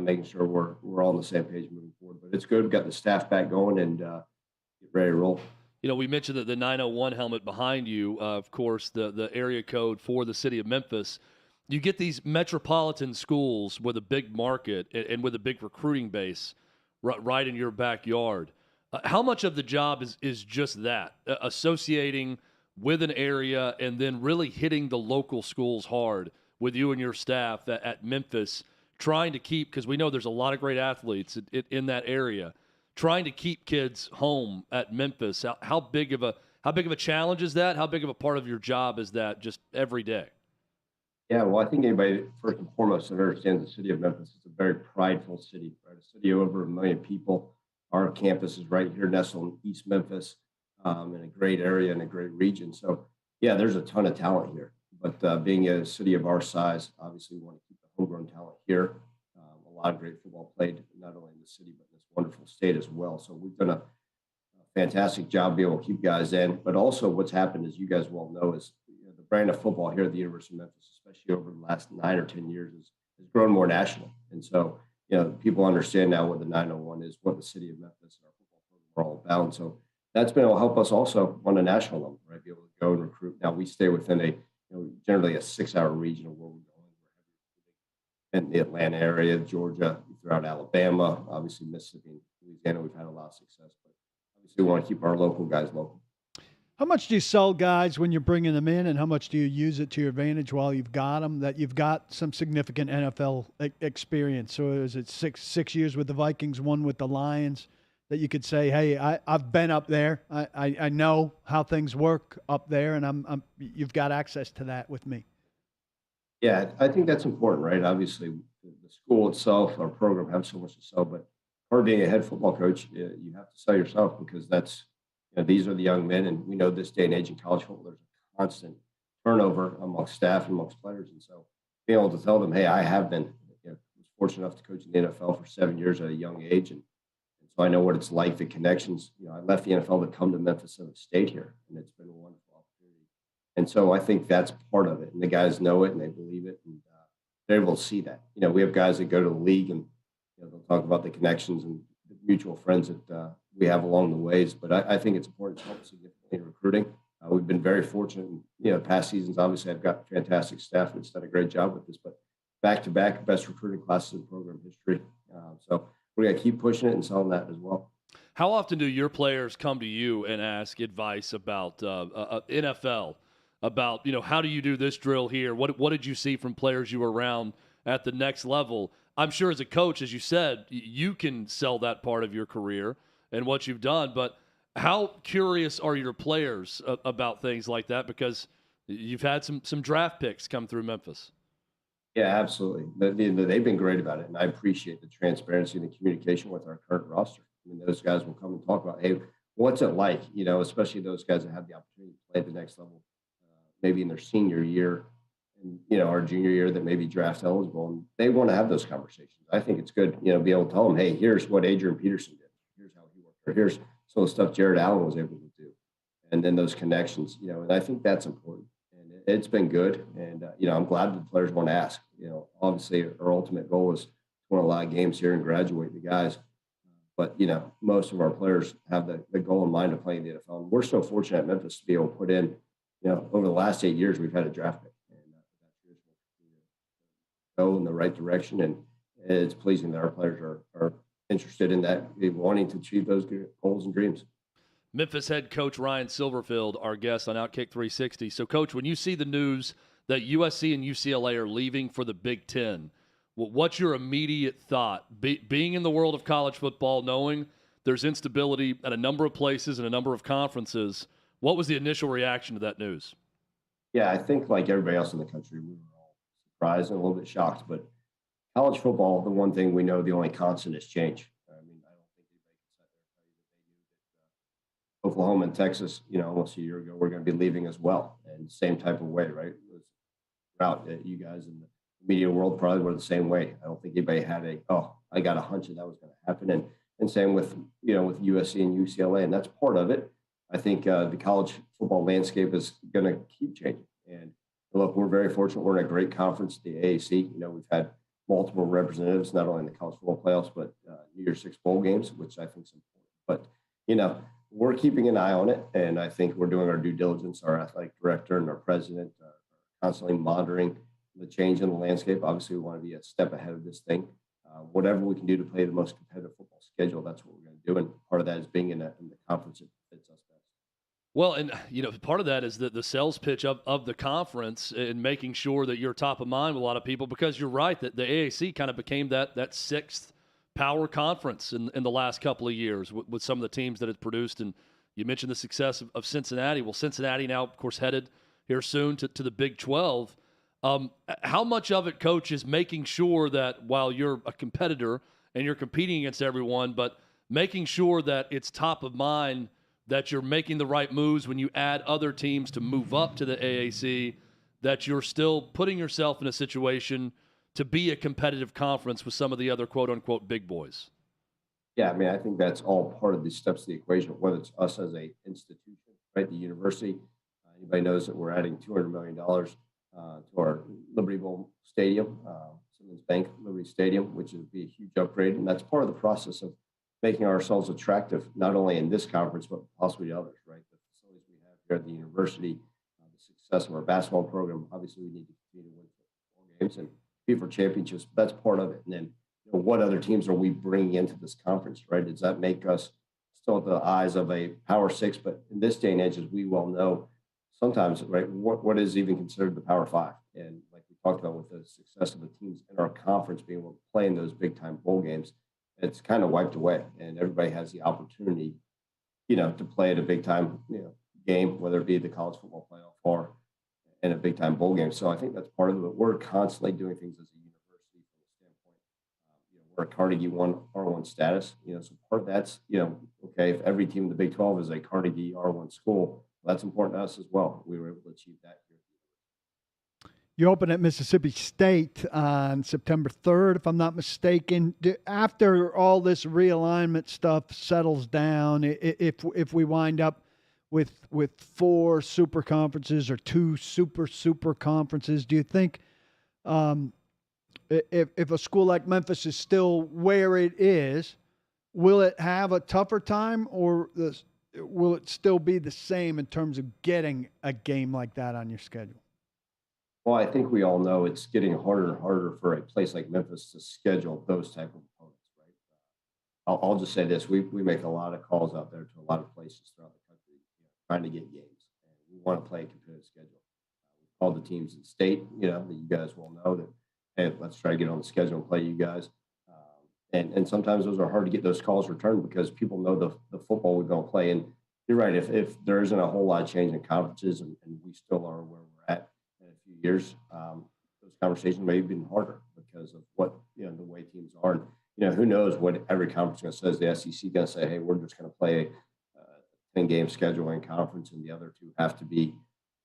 making sure we're all on the same page moving forward. But it's good. We've got the staff back going and get ready to roll. We mentioned that the 901 helmet behind you, of course, the area code for the city of Memphis. You get these metropolitan schools with a big market and with a big recruiting base right in your backyard. How much of the job is just that, associating with an area and then really hitting the local schools hard with you and your staff at Memphis, trying to keep, because we know there's a lot of great athletes in that area, trying to keep kids home at Memphis. How big of a challenge is that? How big of a part of your job is that just every day? Yeah, well, I think anybody first and foremost that understands the city of Memphis is a very prideful city, right? A city of over 1 million people. Our campus is right here nestled in East Memphis, in a great area and a great region. So yeah, there's a ton of talent here. But being a city of our size, obviously we want to keep the homegrown talent here. A lot of great football played not only in the city, but in this wonderful state as well. So we've done a fantastic job being able to keep guys in. But also what's happened, as you guys well know, is the brand of football here at the University of Memphis, especially over the last 9 or 10 years, has grown more national. And so, people understand now what the 901 is, what the city of Memphis and our football program are all about. And so that's been able to help us also on a national level, right? Be able to go and recruit. Now we stay within generally a 6-hour region of where we're going. We're in the Atlanta area, Georgia, throughout Alabama, obviously Mississippi, and Louisiana. We've had a lot of success, but obviously we want to keep our local guys local. How much do you sell guys when you're bringing them in, and how much do you use it to your advantage while you've got them, that you've got some significant NFL experience? So is it six years with the Vikings, 1 with the Lions, that you could say, hey, I've been up there. I know how things work up there, and you've got access to that with me. Yeah, I think that's important, right? Obviously, the school itself, our program, have so much to sell, but part of being a head football coach, you have to sell yourself, because that's, these are the young men, and we know this day and age in college football, there's a constant turnover amongst staff and amongst players. And so being able to tell them, hey, I have been was fortunate enough to coach in the NFL for 7 years at a young age. And so I know what it's like, the connections. I left the NFL to come to Memphis and have stayed here, and it's been a wonderful opportunity. And so I think that's part of it. And the guys know it and they believe it, and they're able to see that. We have guys that go to the league and they'll talk about the connections and the mutual friends that we have along the ways. But I think it's important to help significantly in recruiting. We've been very fortunate in past seasons. Obviously, I've got fantastic staff that's done a great job with this, but back-to-back best recruiting classes in program history. So we're going to keep pushing it and selling that as well. How often do your players come to you and ask advice about NFL, about, how do you do this drill here? What did you see from players you were around at the next level? I'm sure as a coach, as you said, you can sell that part of your career and what you've done, but how curious are your players about things like that? Because you've had some draft picks come through Memphis. Yeah, absolutely. They've been great about it, and I appreciate the transparency and the communication with our current roster. Those guys will come and talk about, hey, what's it like? Especially those guys that have the opportunity to play at the next level, maybe in their senior year, and our junior year that may be draft eligible, and they want to have those conversations. I think it's good, be able to tell them, hey, here's what Adrian Peterson did, here's how he worked, or here's some of the stuff Jared Allen was able to do. and then those connections, and I think that's important. And it's been good. And, I'm glad the players want to ask. Obviously, our ultimate goal is to win a lot of games here and graduate the guys. But, most of our players have the goal in mind of playing the NFL. And we're so fortunate at Memphis to be able to put in, over the last 8 years, we've had a draft pick. And that go in the right direction. And it's pleasing that our players are interested in that, wanting to achieve those goals and dreams. Memphis head coach Ryan Silverfield, our guest on OutKick 360. So, Coach, when you see the news that USC and UCLA are leaving for the Big Ten, what's your immediate thought? Being in the world of college football, knowing there's instability at a number of places and a number of conferences, what was the initial reaction to that news? Yeah, I think like everybody else in the country, we were all surprised and a little bit shocked. But college football, the one thing we know, the only constant is change. I mean, I don't think anybody can sit there and tell you that they knew that Oklahoma and Texas, almost a year ago, we're going to be leaving as well. And same type of way, right? It was route that you guys in the media world probably were the same way. I don't think anybody had I got a hunch that was going to happen. And same with, with USC and UCLA. And that's part of it. I think the college football landscape is going to keep changing. And look, we're very fortunate. We're in a great conference, the AAC. We've had multiple representatives, not only in the college football playoffs, but New Year's Six bowl games, which I think is important. But, we're keeping an eye on it. And I think we're doing our due diligence. Our athletic director and our president are constantly monitoring the change in the landscape. Obviously, we want to be a step ahead of this thing. Whatever we can do to play the most competitive football schedule, that's what we're going to do. And part of that is being in the conference that fits us best. Well, and, part of that is the sales pitch of the conference and making sure that you're top of mind with a lot of people, because you're right that the AAC kind of became that sixth power conference in the last couple of years with some of the teams that it's produced. And you mentioned the success of Cincinnati. Well, Cincinnati now, of course, headed here soon to the Big 12. How much of it, Coach, is making sure that while you're a competitor and you're competing against everyone, but making sure that it's top of mind, that you're making the right moves when you add other teams to move up to the AAC, that you're still putting yourself in a situation to be a competitive conference with some of the other quote-unquote big boys? Yeah, I mean, I think that's all part of the steps of the equation, whether it's us as a institution, right, the university. Anybody knows that we're adding $200 million to our Liberty Bowl Stadium, Simmons Bank Liberty Stadium, which would be a huge upgrade. And that's part of the process of making ourselves attractive, not only in this conference, but possibly others, right? The facilities we have here at the university, the success of our basketball program. Obviously, we need to continue to win football games and compete for championships. But that's part of it. And then, what other teams are we bringing into this conference, right? Does that make us still at the eyes of a Power Six? But in this day and age, as we well know, sometimes, right, what is even considered the Power Five? And like we talked about with the success of the teams in our conference being able to play in those big time bowl games, it's kind of wiped away. And everybody has the opportunity, to play at a big time, game, whether it be the college football playoff or in a big time bowl game. So I think that's part of it. We're constantly doing things as a university from the standpoint. We're a Carnegie R1 status, so part of that's, okay, if every team in the Big 12 is a Carnegie R1 school, that's important to us as well. We were able to achieve that here. You open at Mississippi State on September 3rd, if I'm not mistaken. After all this realignment stuff settles down, if we wind up with 4 super conferences or 2 super conferences, do you think if a school like Memphis is still where it is, will it have a tougher time, or will it still be the same in terms of getting a game like that on your schedule? Well, I think we all know it's getting harder and harder for a place like Memphis to schedule those type of opponents, right? I'll just say this: we make a lot of calls out there to a lot of places throughout the country, trying to get games, and we want to play a competitive schedule. We called the teams in state, that you guys will know that, hey, let's try to get on the schedule and play you guys. And sometimes those are hard to get those calls returned because people know the football we're going to play. And you're right, if there isn't a whole lot of change in conferences and we still are where we're at in a few years, those conversations may have been harder because of what, the way teams are. And, who knows what every conference is going to say. Is the SEC going to say, hey, we're just going to play a 10-game schedule in conference and the other 2 have to be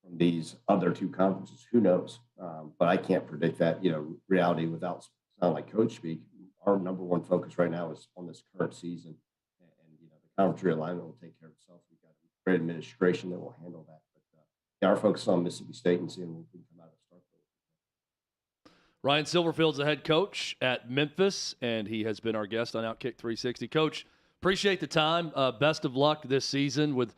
from these other 2 conferences? Who knows? But I can't predict that, reality without sounding like coach speak. Our number one focus right now is on this current season, and the conference realignment will take care of itself. We've got to great administration that will handle that. But yeah, our focus on Mississippi State and seeing what we can come out of Starkville. Ryan Silverfield's the head coach at Memphis, and he has been our guest on OutKick 360. Coach, appreciate the time. Best of luck this season with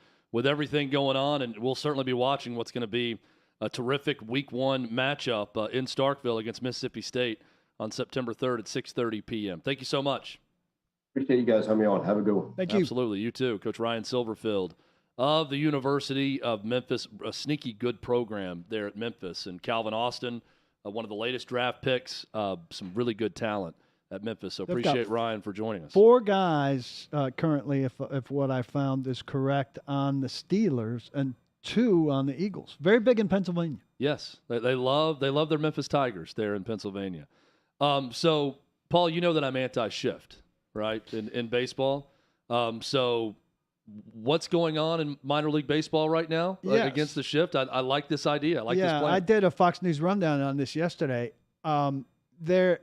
everything going on, and we'll certainly be watching what's going to be a terrific Week 1 matchup in Starkville against Mississippi State on September 3rd at 6:30 p.m. Thank you so much. Appreciate you guys having me on. Have a good one. Thank you. Absolutely. You too. Coach Ryan Silverfield of the University of Memphis, a sneaky good program there at Memphis. And Calvin Austin, one of the latest draft picks, some really good talent at Memphis. So appreciate Ryan for joining us. 4 guys currently, if what I found is correct, on the Steelers and 2 on the Eagles. Very big in Pennsylvania. Yes, they love their Memphis Tigers there in Pennsylvania. So, Paul, you know that I'm anti-shift, right, in baseball. So what's going on in minor league baseball right now against the shift? I like this idea. I like this plan. I did a Fox News rundown on this yesterday. They're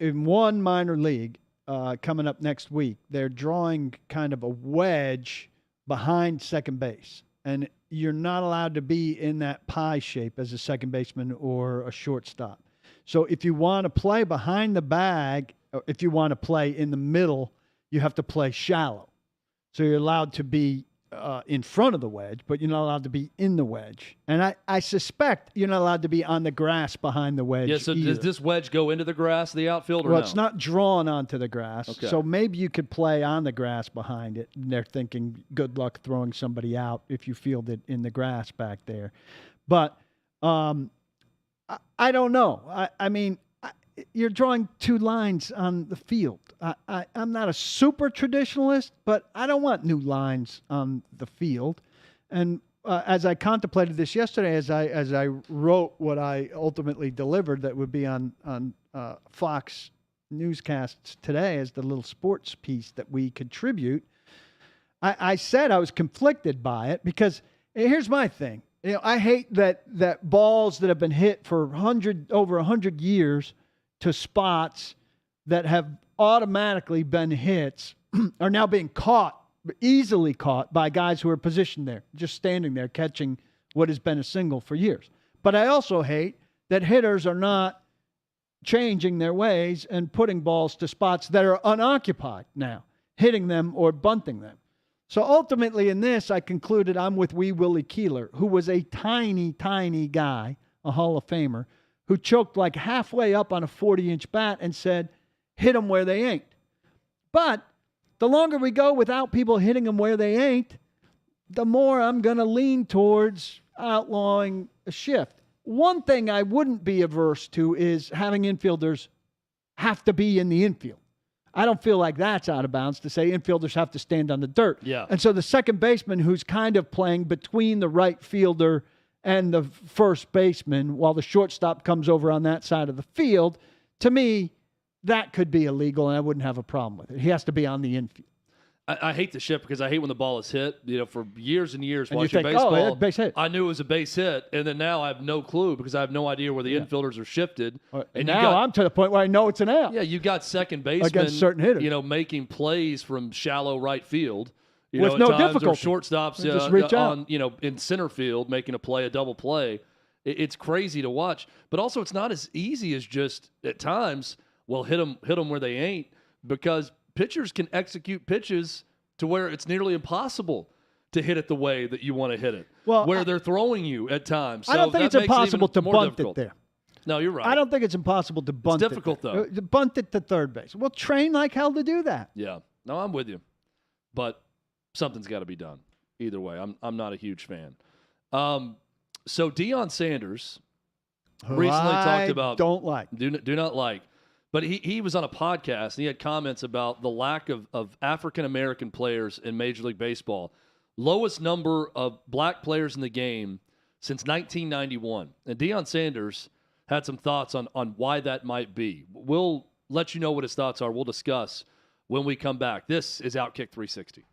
in one minor league coming up next week. They're drawing kind of a wedge behind second base. And you're not allowed to be in that pie shape as a second baseman or a shortstop. So if you want to play behind the bag, or if you want to play in the middle, you have to play shallow. So you're allowed to be in front of the wedge, but you're not allowed to be in the wedge. And I suspect you're not allowed to be on the grass behind the wedge. Yeah, so either. Does this wedge go into the grass, the outfield, or Well, no? it's not drawn onto the grass. Okay. So maybe you could play on the grass behind it. And they're thinking, good luck throwing somebody out if you field it in the grass back there. But I don't know. I mean, you're drawing 2 lines on the field. I'm not a super traditionalist, but I don't want new lines on the field. And as I contemplated this yesterday, as I wrote what I ultimately delivered that would be on Fox newscasts today as the little sports piece that we contribute, I said I was conflicted by it because here's my thing. You know, I hate that balls that have been hit for over 100 years to spots that have automatically been hits are now being easily caught by guys who are positioned there, just standing there catching what has been a single for years. But I also hate that hitters are not changing their ways and putting balls to spots that are unoccupied now, hitting them or bunting them. So ultimately in this, I concluded I'm with Wee Willie Keeler, who was a tiny, tiny guy, a Hall of Famer, who choked like halfway up on a 40-inch bat and said, hit them where they ain't. But the longer we go without people hitting them where they ain't, the more I'm going to lean towards outlawing a shift. One thing I wouldn't be averse to is having infielders have to be in the infield. I don't feel like that's out of bounds to say infielders have to stand on the dirt. Yeah. And so the second baseman who's kind of playing between the right fielder and the first baseman while the shortstop comes over on that side of the field, to me, that could be illegal, and I wouldn't have a problem with it. He has to be on the infield. I hate the shift because I hate when the ball is hit. You know, for years and years And watching you think, baseball, base hit. I knew it was a base hit, and then now I have no clue because I have no idea where the infielders are shifted. And now I'm to the point where I know it's an out. Yeah, you got second baseman against certain hitters, you know, making plays from shallow right field. You with know, no at times, difficulty. or shortstops just reach out. on, you know, in center field making a play, a double play. It's crazy to watch, but also it's not as easy as just at times. Well, hit them where they ain't, because pitchers can execute pitches to where it's nearly impossible to hit it the way that you want to hit it. Well, where they're throwing you at times. So I don't think it's impossible to bunt it there. No, you're right. I don't think it's impossible to bunt it's difficult, though. To bunt it to third base. Well, train like hell to do that. Yeah. No, I'm with you. But something's got to be done. Either way, I'm not a huge fan. So Deion Sanders recently talked about do not like. But he was on a podcast, and he had comments about the lack of African-American players in Major League Baseball. Lowest number of black players in the game since 1991. And Deion Sanders had some thoughts on why that might be. We'll let you know what his thoughts are. We'll discuss when we come back. This is OutKick 360.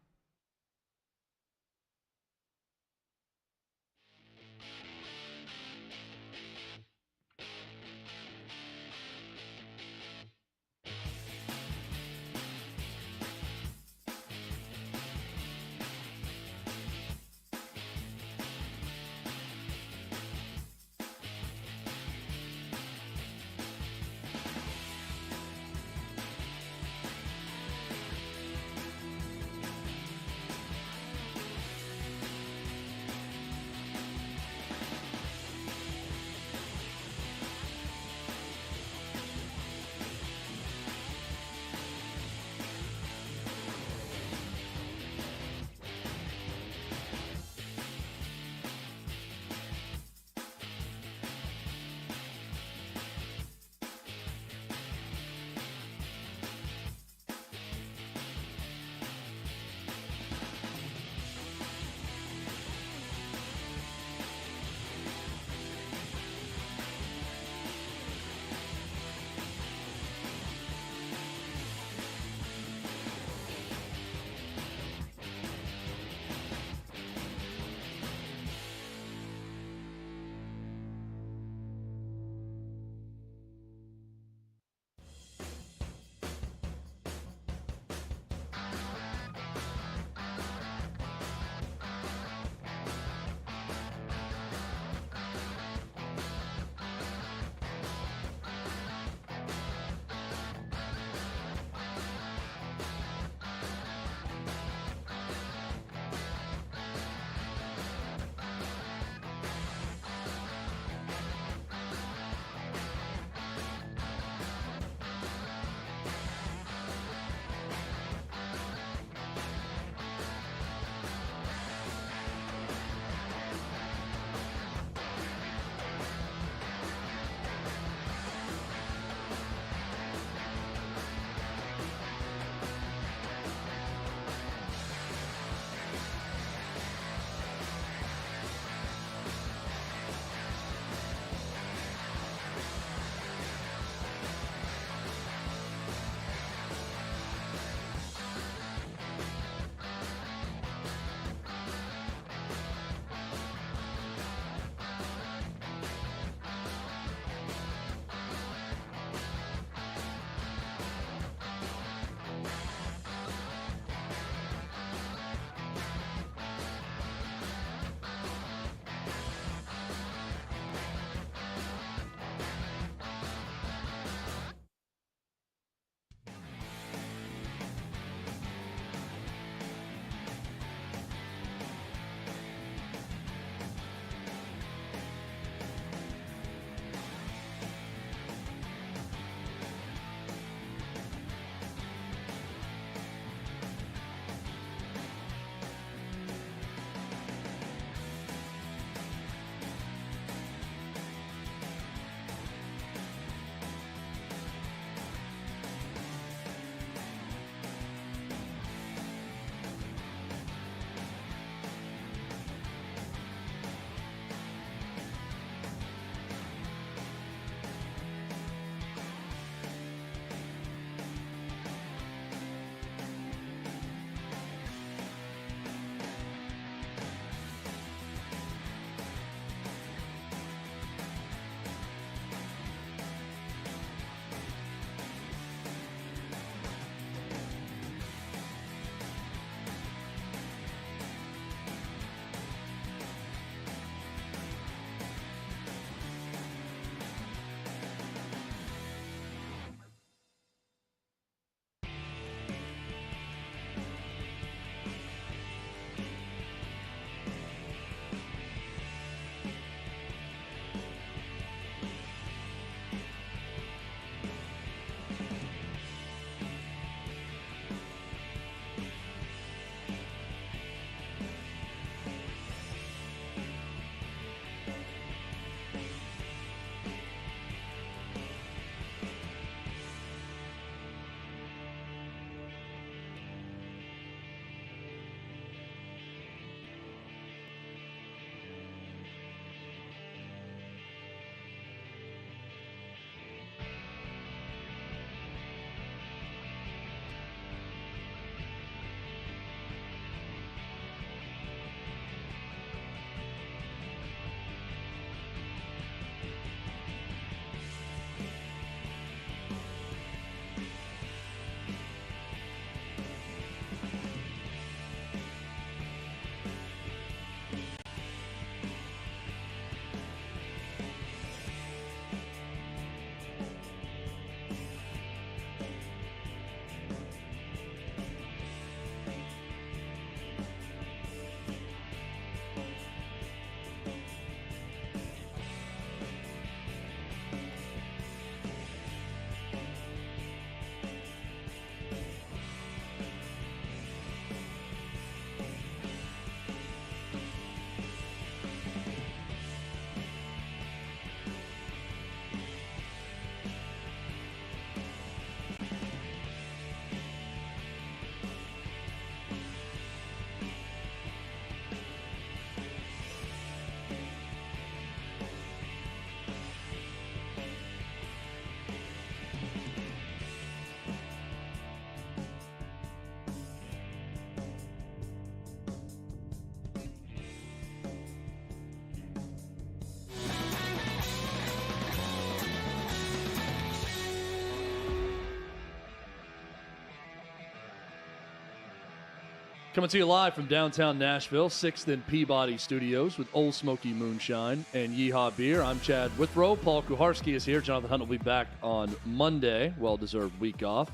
Coming to you live from downtown Nashville, 6th and Peabody Studios with Old Smoky Moonshine and Yeehaw Beer. I'm Chad Withrow. Paul Kuharski is here. Jonathan Hunt will be back on Monday. Well-deserved week off.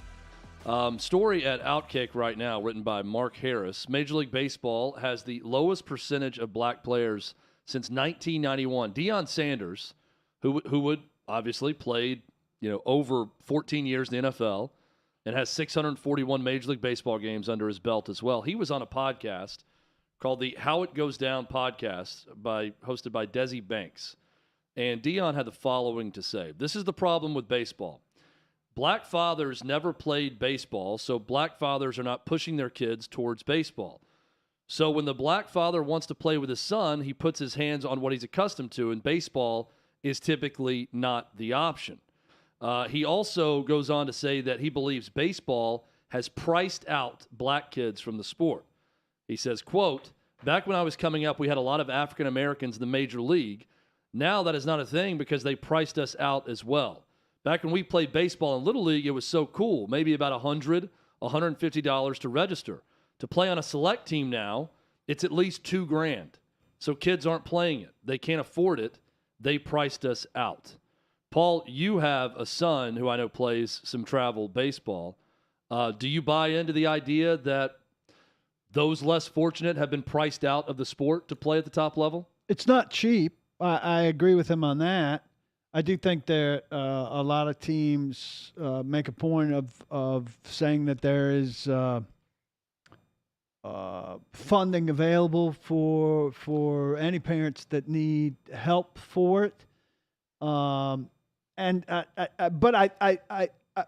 Story at OutKick right now, written by Mark Harris. Major League Baseball has the lowest percentage of black players since 1991. Deion Sanders, who would obviously played over 14 years in the NFL, and has 641 Major League Baseball games under his belt as well. He was on a podcast called the How It Goes Down podcast hosted by Desi Banks. And Deion had the following to say. This is the problem with baseball. Black fathers never played baseball, so black fathers are not pushing their kids towards baseball. So when the black father wants to play with his son, he puts his hands on what he's accustomed to, and baseball is typically not the option. He also goes on to say that he believes baseball has priced out black kids from the sport. He says, quote, "Back when I was coming up, we had a lot of African Americans in the major league. Now that is not a thing because they priced us out as well. Back when we played baseball in Little League, it was so cool, maybe about $100, $150 to register. To play on a select team now, it's at least $2,000. So kids aren't playing it. They can't afford it. They priced us out." Paul, you have a son who I know plays some travel baseball. Do you buy into the idea that those less fortunate have been priced out of the sport to play at the top level? It's not cheap. I agree with him on that. I do think that a lot of teams make a point of saying that there is funding available for any parents that need help for it. But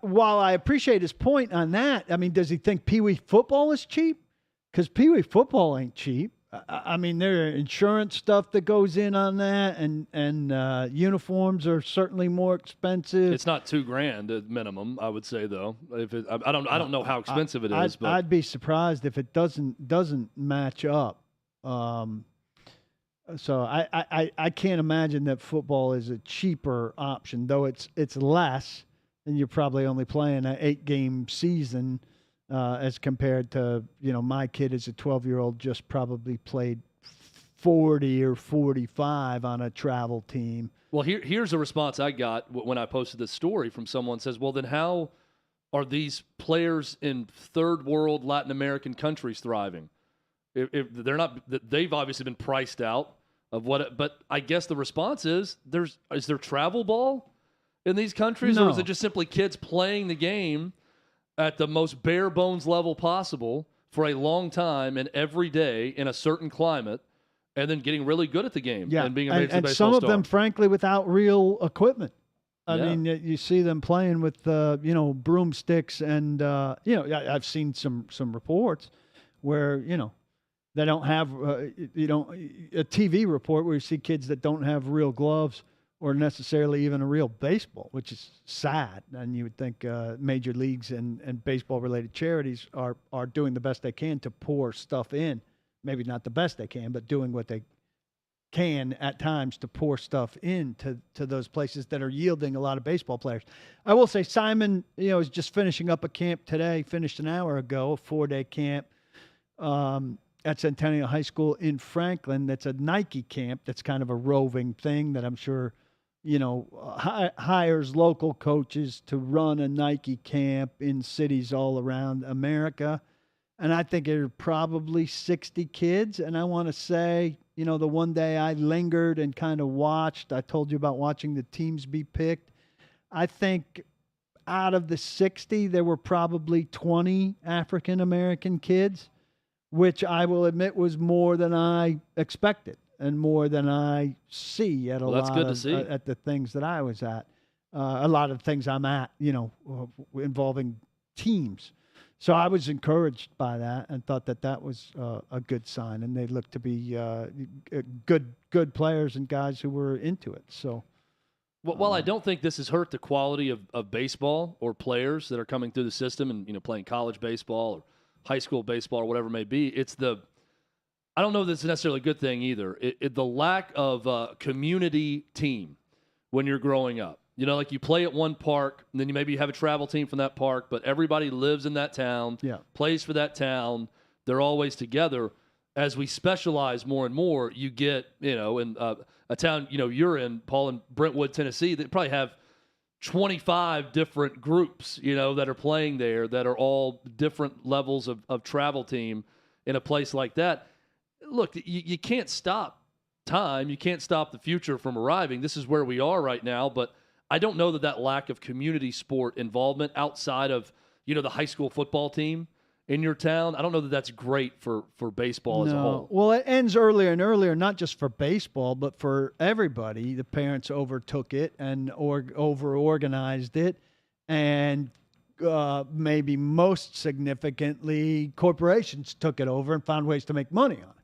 while I appreciate his point on that, I mean, does he think Pee Wee football is cheap? Because Pee Wee football ain't cheap. I mean, there are insurance stuff that goes in on that, and uniforms are certainly more expensive. It's not $2,000 at minimum, I would say, though. I don't know how expensive it is, but I'd be surprised if it doesn't match up. So I can't imagine that football is a cheaper option, though it's less, and you're probably only playing an 8-game season as compared to, my kid as a 12-year-old just probably played 40 or 45 on a travel team. Well, here's a response I got when I posted this story from someone says, well, then how are these players in third world Latin American countries thriving? If they're not, they've obviously been priced out of what, but I guess the response is there travel ball in these countries, No. or is it just simply kids playing the game at the most bare bones level possible for a long time and every day in a certain climate, and then getting really good at the game and being a major and baseball some star? of them, frankly, without real equipment. I Yeah. mean, you see them playing with broomsticks, and I've seen some reports where they don't have a TV report where you see kids that don't have real gloves or necessarily even a real baseball, which is sad. And you would think major leagues and baseball-related charities are doing the best they can to pour stuff in. Maybe not the best they can, but doing what they can at times to pour stuff into those places that are yielding a lot of baseball players. I will say Simon, is just finishing up a camp today, finished an hour ago, a 4-day camp at Centennial High School in Franklin. That's a Nike camp. That's kind of a roving thing that I'm sure, hires local coaches to run a Nike camp in cities all around America. And I think there are probably 60 kids. And I want to say, the one day I lingered and kind of watched, I told you about watching the teams be picked. I think out of the 60, there were probably 20 African-American kids, which I will admit was more than I expected and more than I see at at the things that I was at. A lot of things I'm at, involving teams. So I was encouraged by that and thought that was a good sign, and they looked to be good players and guys who were into it. So, while I don't think this has hurt the quality of baseball or players that are coming through the system and playing college baseball or high school baseball or whatever it may be, I don't know if this is necessarily a good thing either. The lack of a community team when you're growing up. Like you play at one park, and then maybe you have a travel team from that park, but everybody lives in that town, plays for that town. they're always together. As we specialize more and more, you get, in a town, you're in, Paul, in Brentwood, Tennessee, they probably have 25 different groups, that are playing there that are all different levels of travel team in a place like that. Look, you can't stop time. You can't stop the future from arriving. This is where we are right now, but I don't know that lack of community sport involvement outside of, the high school football team in your town, I don't know that that's great for baseball as a whole. Well, it ends earlier and earlier, not just for baseball, but for everybody. The parents overtook it and over-organized it, and maybe most significantly, corporations took it over and found ways to make money on it.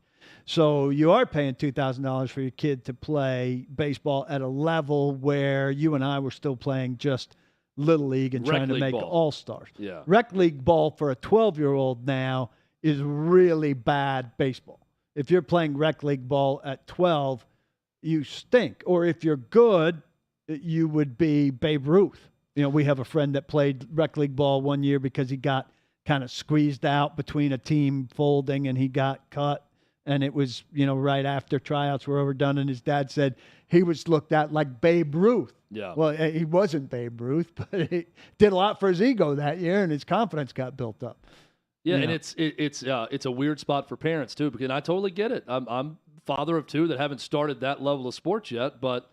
So you are paying $2,000 for your kid to play baseball at a level where you and I were still playing just Little League and trying to make all-stars. Yeah. Rec league ball for a 12-year-old now is really bad baseball. If you're playing rec league ball at 12, you stink. Or if you're good, you would be Babe Ruth. We have a friend that played rec league ball one year because he got kind of squeezed out between a team folding and he got cut. And it was, right after tryouts were overdone, and his dad said he was looked at like Babe Ruth. Yeah. Well, he wasn't Babe Ruth, but he did a lot for his ego that year, and his confidence got built up. Yeah, and it's a weird spot for parents too, because I totally get it. I'm father of two that haven't started that level of sports yet, but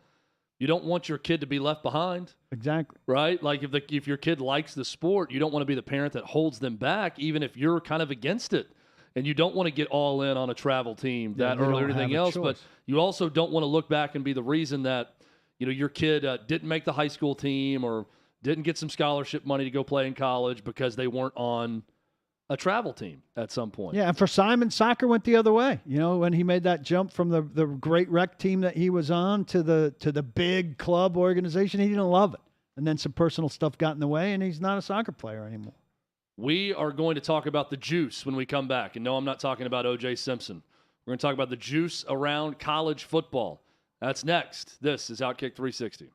you don't want your kid to be left behind. Exactly. Right? Like if your kid likes the sport, you don't want to be the parent that holds them back, even if you're kind of against it. And you don't want to get all in on a travel team that early or anything else, but you also don't want to look back and be the reason that your kid didn't make the high school team or didn't get some scholarship money to go play in college because they weren't on a travel team at some point. Yeah, and for Simon, soccer went the other way. When he made that jump from the great rec team that he was on to the big club organization, he didn't love it. And then some personal stuff got in the way, and he's not a soccer player anymore. We are going to talk about the juice when we come back. And no, I'm not talking about O.J. Simpson. We're going to talk about the juice around college football. That's next. This is OutKick 360.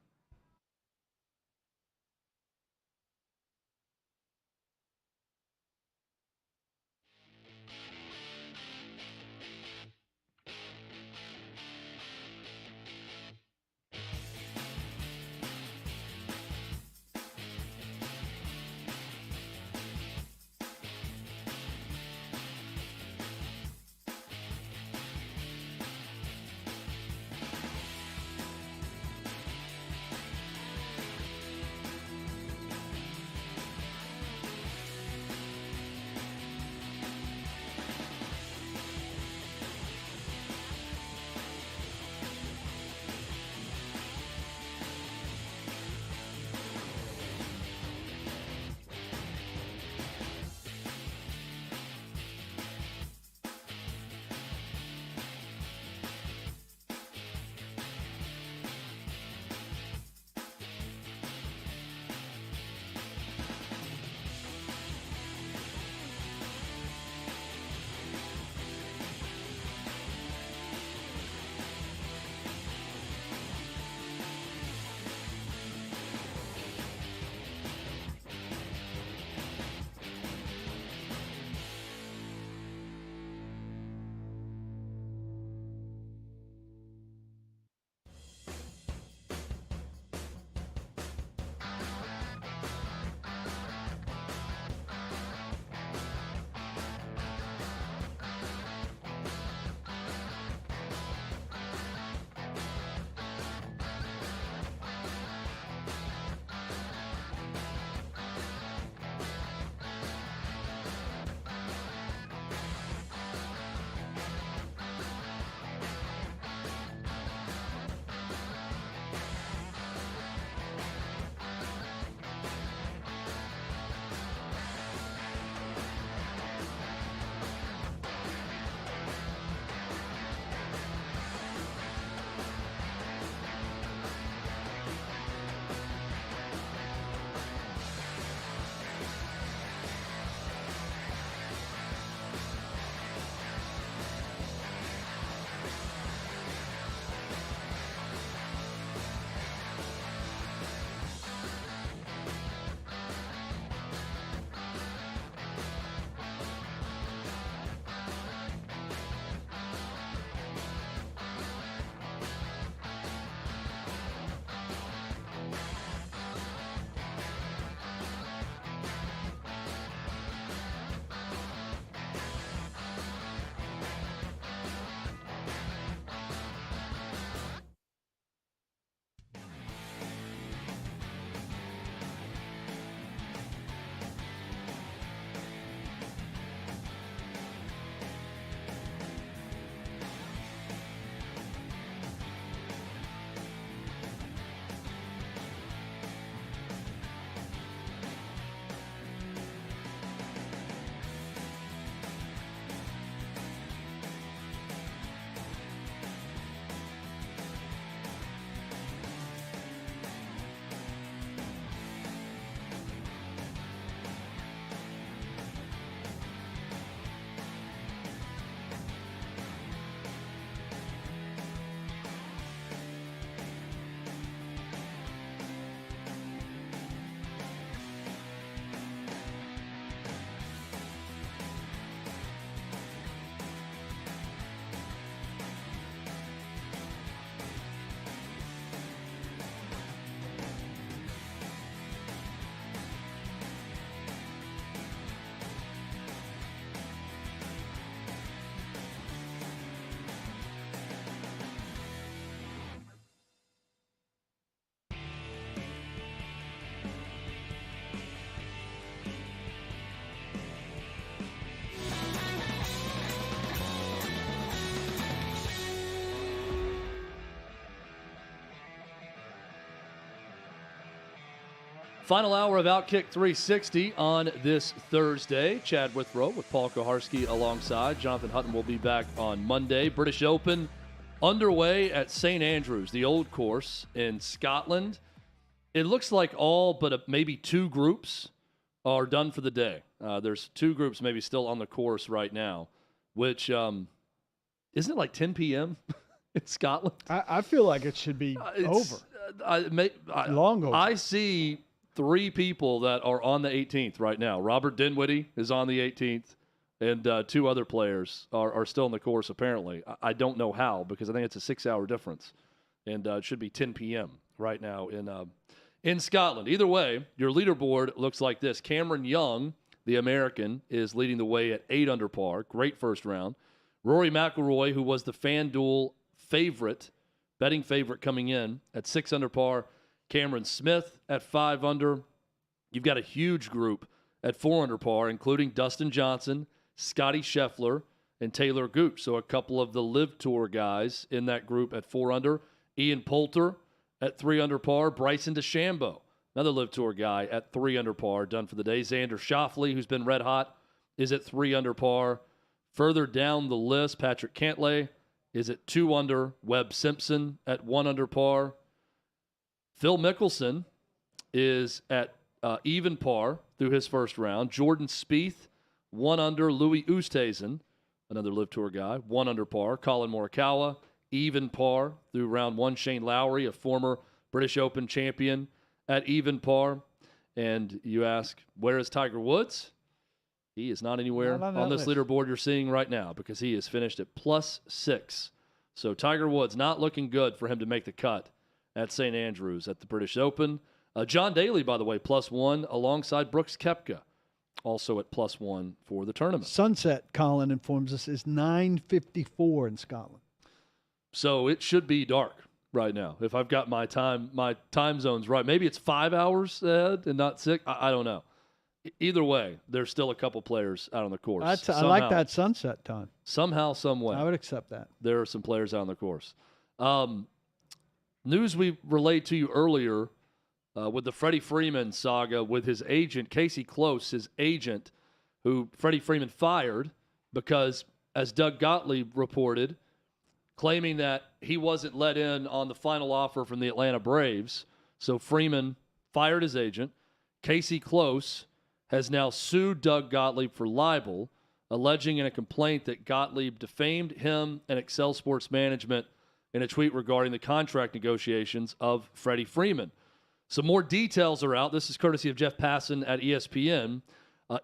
Final hour of OutKick 360 on this Thursday. Chad Withrow with Paul Koharski alongside. Jonathan Hutton will be back on Monday. British Open underway at St. Andrews, the old course in Scotland. It looks like all but maybe two groups are done for the day. There's two groups maybe still on the course right now, which isn't it like 10 p.m. in Scotland? I feel like it should be over. Long over. I see three people that are on the 18th right now. Robert Dinwiddie is on the 18th, and two other players are still in the course apparently. I don't know how, because I think it's a 6-hour difference, and it should be 10 p.m. right now in Scotland. Either way, your leaderboard looks like this. Cameron Young, the American, is leading the way at 8 under par. Great first round. Rory McIlroy, who was the FanDuel favorite, betting favorite coming in, at 6 under par. Cameron Smith at 5 under. You've got a huge group at 4 under par, including Dustin Johnson, Scotty Scheffler, and Taylor Gooch. So a couple of the Live Tour guys in that group at 4 under. Ian Poulter at 3 under par. Bryson DeChambeau, another Live Tour guy, at 3 under par, done for the day. Xander Schauffele, who's been red hot, is at 3 under par. Further down the list, Patrick Cantlay is at 2 under. Webb Simpson at 1 under par. Phil Mickelson is at even par through his first round. Jordan Spieth, 1 under. Louis Oosthuizen, another Live Tour guy, 1 under par. Colin Morikawa, even par through round 1. Shane Lowry, a former British Open champion, at even par. And you ask, where is Tiger Woods? He is not anywhere on this leaderboard you're seeing right now, because he is finished at +6. So Tiger Woods not looking good for him to make the cut at St. Andrews at the British Open. John Daly, by the way, +1 alongside Brooks Koepka, also at +1 for the tournament. Sunset, Colin informs us, is 9:54 in Scotland. So it should be dark right now if I've got my time zones right. Maybe it's 5 hours ahead and not 6. I don't know. Either way, there's still a couple players out on the course. I like that sunset time. Somehow, some way. I would accept that. There are some players out on the course. News we relayed to you earlier with the Freddie Freeman saga with his agent, Casey Close, his agent, who Freddie Freeman fired because, as Doug Gottlieb reported, claiming that he wasn't let in on the final offer from the Atlanta Braves. So Freeman fired his agent. Casey Close has now sued Doug Gottlieb for libel, alleging in a complaint that Gottlieb defamed him and Excel Sports Management in a tweet regarding the contract negotiations of Freddie Freeman. Some more details are out. This is courtesy of Jeff Passan at ESPN.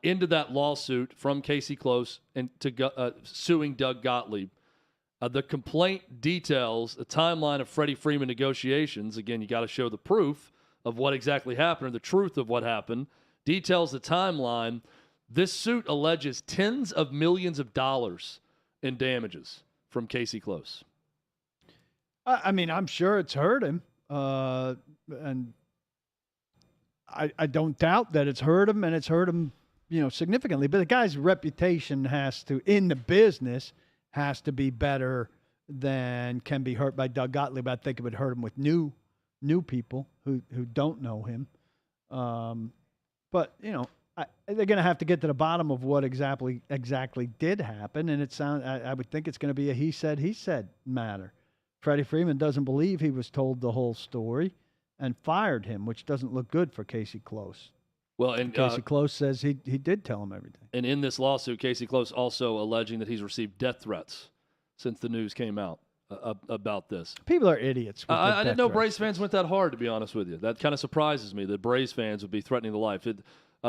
Into that lawsuit from Casey Close and to suing Doug Gottlieb. The complaint details a timeline of Freddie Freeman negotiations. Again, you got to show the proof of what exactly happened or the truth of what happened. Details the timeline. This suit alleges tens of millions of dollars in damages from Casey Close. I mean, I'm sure it's hurt him, and I don't doubt that it's hurt him, and it's hurt him, significantly. But the guy's reputation in the business has to be better than can be hurt by Doug Gottlieb. I think it would hurt him with new people who don't know him. But they're going to have to get to the bottom of what exactly did happen, and I would think it's going to be a he said matter. Freddie Freeman doesn't believe he was told the whole story and fired him, which doesn't look good for Casey Close. Well, and Casey Close says he did tell him everything. And in this lawsuit, Casey Close also alleging that he's received death threats since the news came out about this. People are idiots. I didn't know Braves fans went that hard, to be honest with you. That kind of surprises me that Braves fans would be threatening the life. It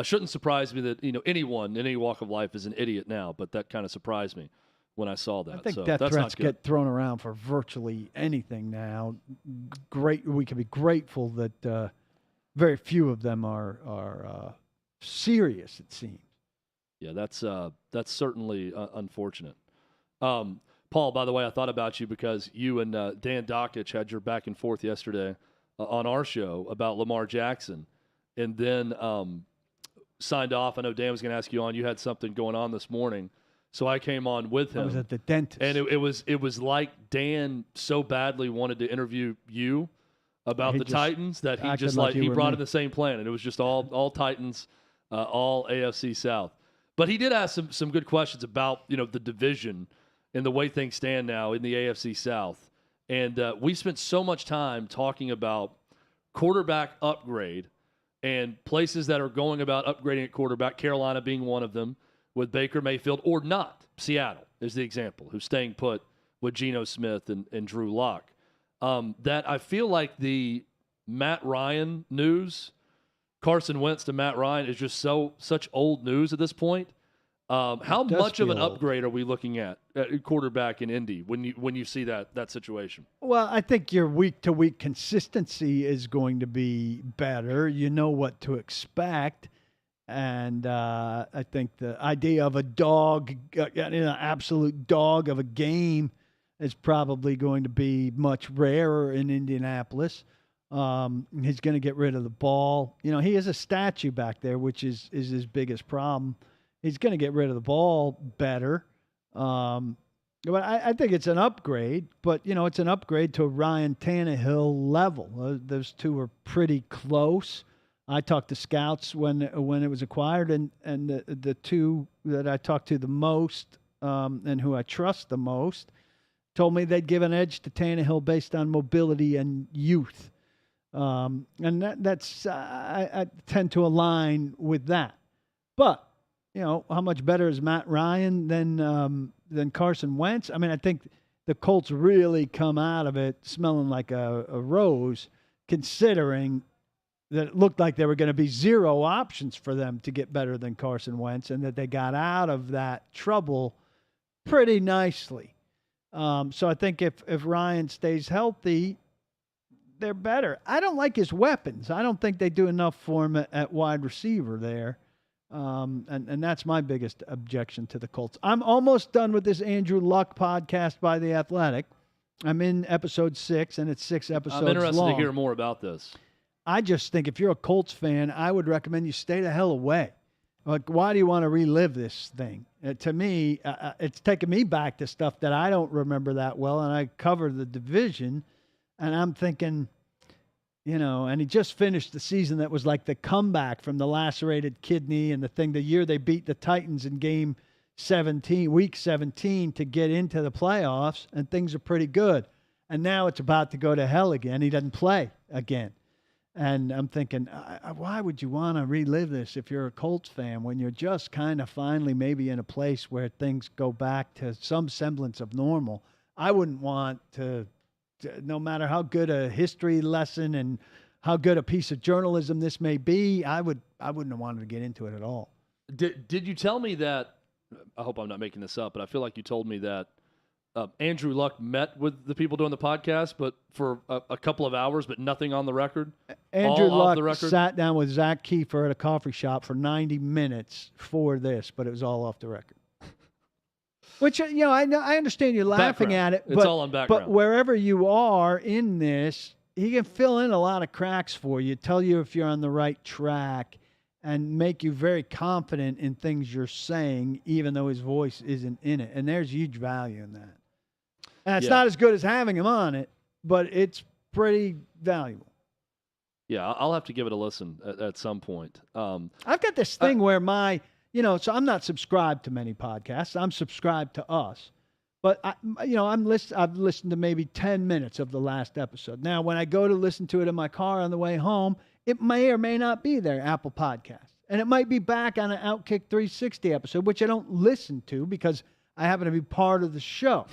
shouldn't surprise me that anyone in any walk of life is an idiot now, but that kind of surprised me when I saw that. I think so death that's threats get thrown around for virtually anything now. We can be grateful that very few of them are serious, it seems. Yeah, that's certainly unfortunate. Paul, by the way, I thought about you because you and Dan Dockich had your back and forth yesterday on our show about Lamar Jackson, and then signed off. I know Dan was going to ask you on. You had something going on this morning. So I came on with him. I was at the dentist. And it was like Dan so badly wanted to interview you about the Titans that he just he brought in the same plan, and it was just all Titans, all AFC South. But he did ask some good questions about the division and the way things stand now in the AFC South. And we spent so much time talking about quarterback upgrade and places that are going about upgrading at quarterback, Carolina being one of them with Baker Mayfield, or not. Seattle is the example, who's staying put with Geno Smith and Drew Lock. That I feel like the Matt Ryan news, Carson Wentz to Matt Ryan, is just such old news at this point. How much of an upgrade are we looking at quarterback in Indy when you see that situation? Well, I think your week-to-week consistency is going to be better. You know what to expect. And I think the idea of a dog, an absolute dog of a game, is probably going to be much rarer in Indianapolis. He's going to get rid of the ball. He is a statue back there, which is his biggest problem. He's going to get rid of the ball better. But I think it's an upgrade. But, it's an upgrade to a Ryan Tannehill level. Those two are pretty close. I talked to scouts when it was acquired, and the two that I talked to the most and who I trust the most told me they'd give an edge to Tannehill based on mobility and youth. And that's I tend to align with that. But how much better is Matt Ryan than Carson Wentz? I mean, I think the Colts really come out of it smelling like a rose, considering that it looked like there were going to be zero options for them to get better than Carson Wentz, and that they got out of that trouble pretty nicely. So I think if Ryan stays healthy, they're better. I don't like his weapons. I don't think they do enough for him at wide receiver there. And that's my biggest objection to the Colts. I'm almost done with this Andrew Luck podcast by The Athletic. I'm in episode 6, and it's 6 episodes long. I'm interested to hear more about this. I just think if you're a Colts fan, I would recommend you stay the hell away. Like, why do you want to relive this thing? To me, it's taken me back to stuff that I don't remember that well, and I cover the division, and I'm thinking, and he just finished the season that was like the comeback from the lacerated kidney and the year they beat the Titans in week 17 to get into the playoffs, and things are pretty good. And now it's about to go to hell again. He doesn't play again. And I'm thinking, why would you want to relive this if you're a Colts fan when you're just kind of finally maybe in a place where things go back to some semblance of normal? I wouldn't want to no matter how good a history lesson and how good a piece of journalism this may be, I wouldn't have wanted to get into it at all. Did you tell me that, I hope I'm not making this up, but I feel like you told me that Andrew Luck met with the people doing the podcast, but for a couple of hours, but nothing on the record? Andrew Luck sat down with Zach Kiefer at a coffee shop for 90 minutes for this, but it was all off the record. Which, I understand you're laughing at it. It's all on background. But wherever you are in this, he can fill in a lot of cracks for you, tell you if you're on the right track, and make you very confident in things you're saying, even though his voice isn't in it. And there's huge value in that. And it's not as good as having him on it, but it's pretty valuable. Yeah, I'll have to give it a listen at some point. I've got this thing where so I'm not subscribed to many podcasts. I'm subscribed to us. But, I've listened to maybe 10 minutes of the last episode. Now, when I go to listen to it in my car on the way home, it may or may not be there, Apple Podcasts. And it might be back on an OutKick 360 episode, which I don't listen to because I happen to be part of the show.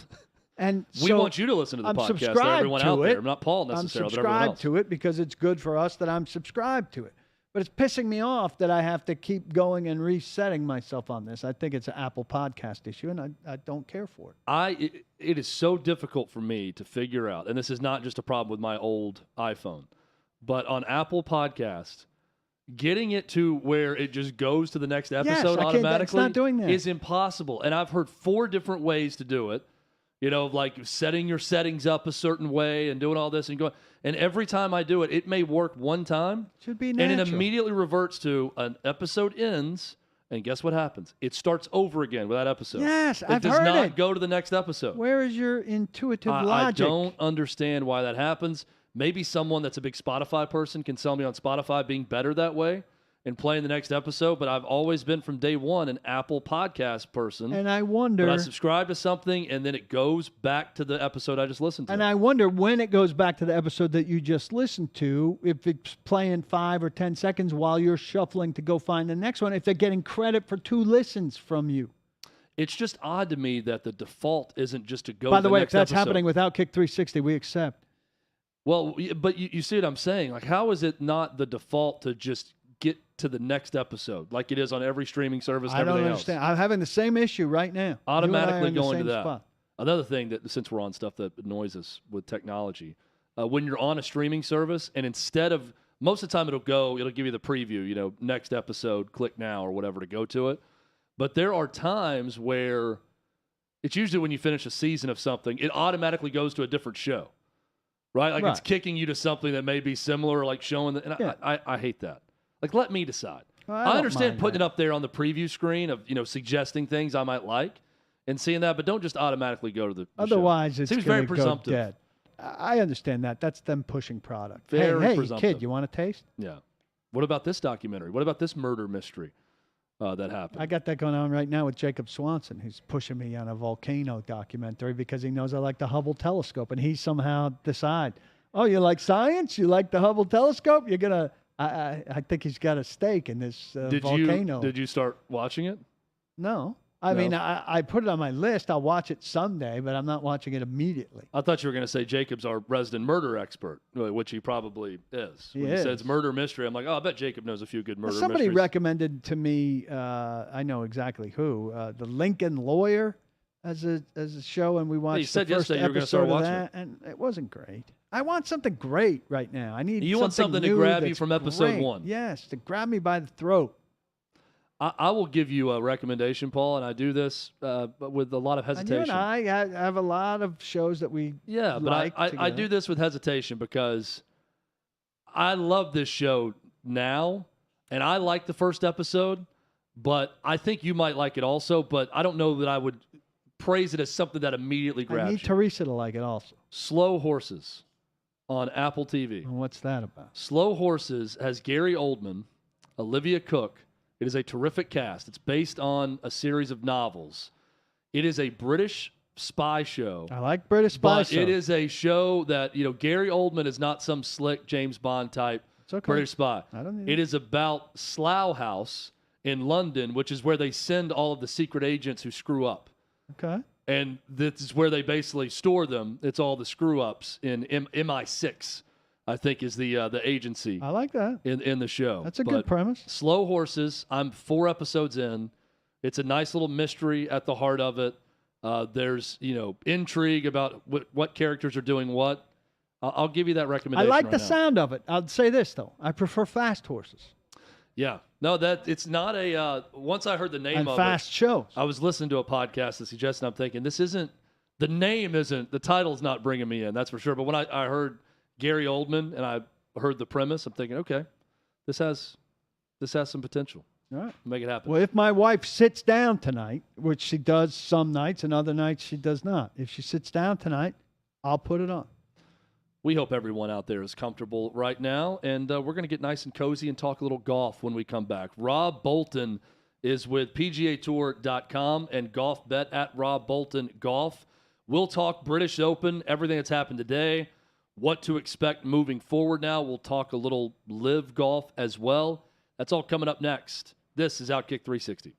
And so we want you to listen to the podcast that everyone out there. I'm not Paul necessarily, but everyone else. I'm subscribed to it because it's good for us that I'm subscribed to it. But it's pissing me off that I have to keep going and resetting myself on this. I think it's an Apple Podcast issue, and I don't care for it. It is so difficult for me to figure out, and this is not just a problem with my old iPhone, but on Apple Podcast, getting it to where it just goes to the next episode automatically it's not doing that. Is impossible. And I've heard 4 different ways to do it. Like setting your settings up a certain way and doing all this and going. And every time I do it, it may work one time. Should be natural. And it immediately reverts to an episode ends, and guess what happens? It starts over again with that episode. Yes, I've heard it. It does not go to the next episode. Where is your intuitive logic? I don't understand why that happens. maybe someone that's a big Spotify person can sell me on Spotify being better that way and playing the next episode, but I've always been from day one an Apple Podcast person. And I wonder... But I subscribe to something, and then it goes back to the episode I just listened to. And I wonder when it goes back to the episode that you just listened to, if it's playing 5 or 10 seconds while you're shuffling to go find the next one, if they're getting credit for 2 listens from you. It's just odd to me that the default isn't just to go By to the way, if next that's episode. happening with OutKick 360, we accept. Well, but you see what I'm saying? Like, how is it not the default to just get to the next episode like it is on every streaming service and I don't everything understand. else? I'm having the same issue right now. Automatically you and I are going in to the that. same spot. Another thing that, since we're on stuff that annoys us with technology, when you're on a streaming service and instead of, most of the time it'll give you the preview, next episode, click now or whatever to go to it. But there are times where it's usually when you finish a season of something, it automatically goes to a different show, right? Like it's kicking you to something that may be similar, like showing and I hate that. Like, let me decide. I understand putting it up there on the preview screen of, suggesting things I might like and seeing that, but don't just automatically go to the Otherwise, show. it's Seems very go presumptive. dead. I understand that. That's them pushing product. Very hey, presumptive. kid, you want to taste? Yeah. What about this documentary? What about this murder mystery that happened? I got that going on right now with Jacob Swanson, who's pushing me on a volcano documentary because he knows I like the Hubble telescope, and he somehow decide, oh, you like science? You like the Hubble telescope? You're gonna. I think he's got a stake in this volcano. Did you start watching it? No. I mean, I put it on my list. I'll watch it someday, but I'm not watching it immediately. I thought you were going to say Jacob's our resident murder expert, which he probably is. When you said it's murder mystery, I'm like, oh, I bet Jacob knows a few good murder Somebody mysteries. recommended to me, I know exactly who, the Lincoln Lawyer as a show, and we watched you said the first yesterday you were gonna episode start of watching that, and it wasn't great. I want something great right now. I need You want something to new grab you that's from episode great. 1. Yes, to grab me by the throat. I will give you a recommendation, Paul, and I do this but with a lot of hesitation. And you and I have a lot of shows that we but I together. do this with hesitation because I love this show now, and I like the first episode, but I think you might like it also, but I don't know that I would praise it as something that immediately grabs I need you. Teresa to like it also. Slow Horses on Apple TV. And what's that about? Slow Horses has Gary Oldman, Olivia Cook. It is a terrific cast. It's based on a series of novels. It is a British spy show. I like British spy But shows. it is a show that, Gary Oldman is not some slick James Bond type It's okay. British spy. I don't need It is about Slough House in London, which is where they send all of the secret agents who screw up. Okay. And this is where they basically store them. It's all the screw-ups in MI6, I think, is the agency I like that. in the show. That's a good premise. Slow Horses, I'm 4 episodes in. It's a nice little mystery at the heart of it. There's, intrigue about what characters are doing what. I'll give you that I recommendation. like the now. sound of it. I'll say this, though. I prefer fast horses Yeah. No, it's not a. Once I heard the name and of fast it, shows. I was listening to a podcast that suggested. I'm thinking the title's not bringing me in. That's for sure. But when I heard Gary Oldman and I heard the premise, I'm thinking, okay, this has some potential. All right. Make it happen. Well, if my wife sits down tonight, which she does some nights and other nights she does not, if she sits down tonight, I'll put it on. We hope everyone out there is comfortable right now, and we're going to get nice and cozy and talk a little golf when we come back. Rob Bolton is with PGAtour.com and golf bet at Rob Bolton Golf. We'll talk British Open, everything that's happened today, what to expect moving forward now. We'll talk a little live golf as well. That's all coming up next. This is OutKick 360.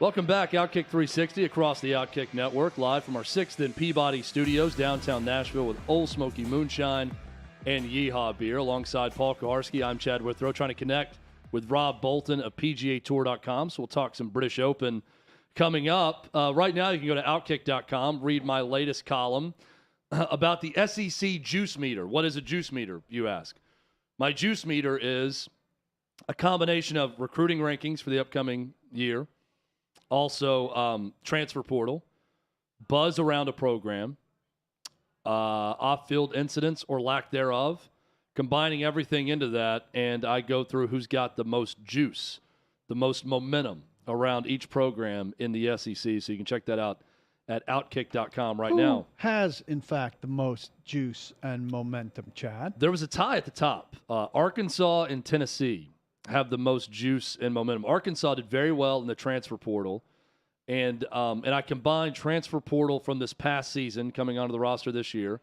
Welcome back, OutKick 360 across the OutKick Network, live from our 6th and Peabody Studios, downtown Nashville, with Old Smoky Moonshine and Yeehaw Beer. Alongside Paul Kuharsky, I'm Chad Withrow, trying to connect with Rob Bolton of PGA Tour.com. So we'll talk some British Open coming up. Right now, you can go to OutKick.com, read my latest column about the SEC juice meter. What is a juice meter, you ask? My juice meter is a combination of recruiting rankings for the upcoming year, also transfer portal, buzz around a program, off-field incidents or lack thereof, combining everything into that, and I go through who's got the most juice, the most momentum around each program in the SEC. So you can check that out at OutKick.com right now. Who has, in fact, the most juice and momentum, Chad? There was a tie at the top. Arkansas and Tennessee have the most juice and momentum. Arkansas did very well in the transfer portal, and I combined transfer portal from this past season coming onto the roster this year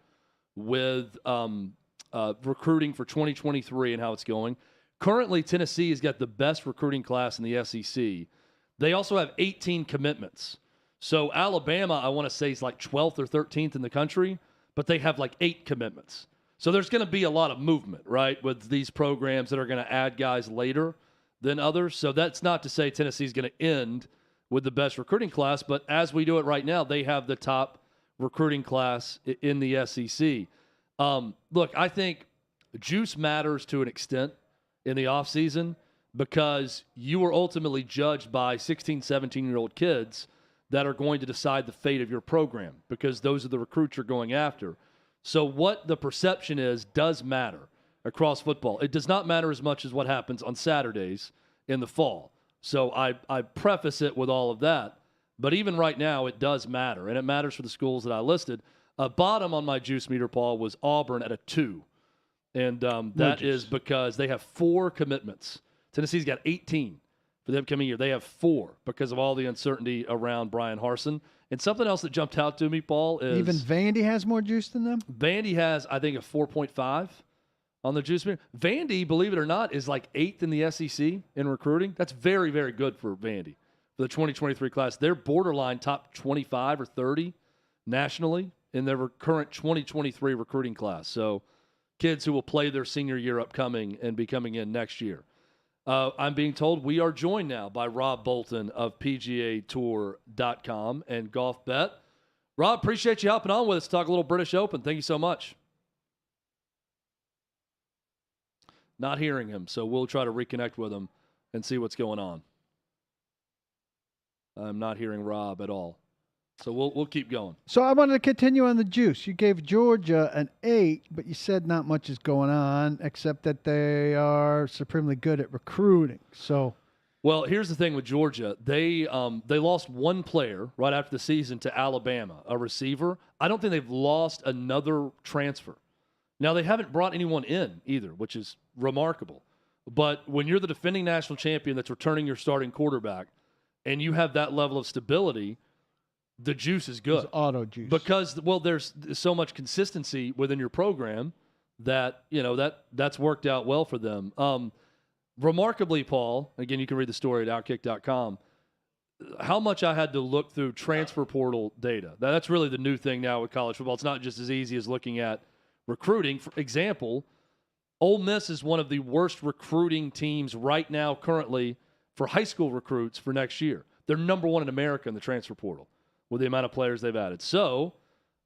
with recruiting for 2023 and how it's going. Currently, Tennessee has got the best recruiting class in the SEC. They also have 18 commitments. So Alabama, I want to say, is like 12th or 13th in the country, but they have like 8 commitments. So there's going to be a lot of movement, right, with these programs that are going to add guys later than others. So that's not to say Tennessee's going to end with the best recruiting class, but as we do it right now, they have the top recruiting class in the SEC. Look, I think juice matters to an extent in the offseason because you are ultimately judged by 16, 17-year-old kids that are going to decide the fate of your program because those are the recruits you're going after. So what the perception is does matter across football. It does not matter as much as what happens on Saturdays in the fall. So I preface it with all of that. But even right now, it does matter, and it matters for the schools that I listed. Bottom on my juice meter, Paul, was Auburn at a 2. And that is because they have 4 commitments. Tennessee's got 18 for the upcoming year. They have 4 because of all the uncertainty around Brian Harsin. And something else that jumped out to me, Paul, is even Vandy has more juice than them? Vandy has, I think, a 4.5 on the juice meter. Vandy, believe it or not, is like 8th in the SEC in recruiting. That's very, very good for Vandy for the 2023 class. They're borderline top 25 or 30 nationally in their current 2023 recruiting class. So kids who will play their senior year upcoming and be coming in next year. I'm being told we are joined now by Rob Bolton of PGA Tour.com and Golf Bet. Rob, appreciate you hopping on with us to talk a little British Open. Thank you so much. Not hearing him, so we'll try to reconnect with him and see what's going on. I'm not hearing Rob at all. So we'll keep going. So I wanted to continue on the juice. You gave Georgia an 8, but you said not much is going on except that they are supremely good at recruiting. So, well, here's the thing with Georgia. They lost one player right after the season to Alabama, a receiver. I don't think they've lost another transfer. Now, they haven't brought anyone in either, which is remarkable. But when you're the defending national champion that's returning your starting quarterback and you have that level of stability, the juice is good. It's auto juice. Because, well, there's so much consistency within your program that, that's worked out well for them. Remarkably, Paul, again, you can read the story at OutKick.com, how much I had to look through transfer portal data. Now, that's really the new thing now with college football. It's not just as easy as looking at recruiting. For example, Ole Miss is one of the worst recruiting teams right now currently for high school recruits for next year. They're number 1 in America in the transfer portal with the amount of players they've added. So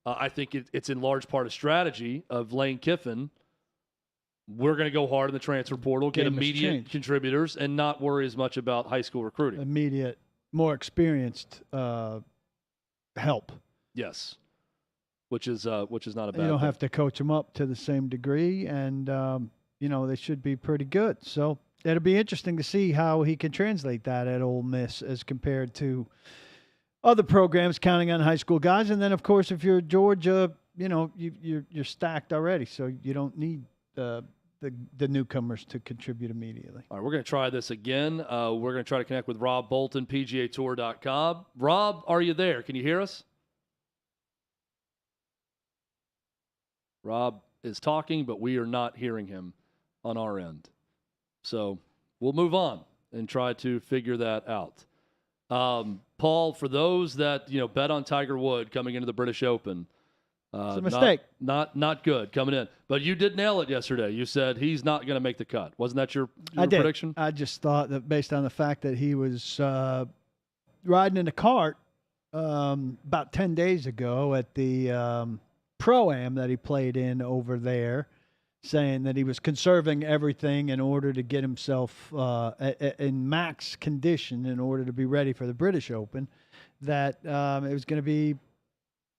I think it's in large part a strategy of Lane Kiffin. We're going to go hard in the transfer portal, get immediate contributors, and not worry as much about high school recruiting. Immediate, more experienced help. Yes, which is not a bad thing. You don't have to coach them up to the same degree, and, they should be pretty good. So it'll be interesting to see how he can translate that at Ole Miss as compared to other programs counting on high school guys. And then, of course, if you're Georgia, you're stacked already, so you don't need the newcomers to contribute immediately. All right, we're going to try this again. We're going to try to connect with Rob Bolton, PGA Tour.com. Rob, are you there? Can you hear us? Rob is talking, but we are not hearing him on our end. So we'll move on and try to figure that out. Paul, for those that bet on Tiger Woods coming into the British Open, it's a mistake. Not good coming in. But you did nail it yesterday. You said he's not going to make the cut. Wasn't that your prediction? I just thought that based on the fact that he was riding in a cart about 10 days ago at the Pro-Am that he played in over there, saying that he was conserving everything in order to get himself in max condition in order to be ready for the British Open, that it was going to be,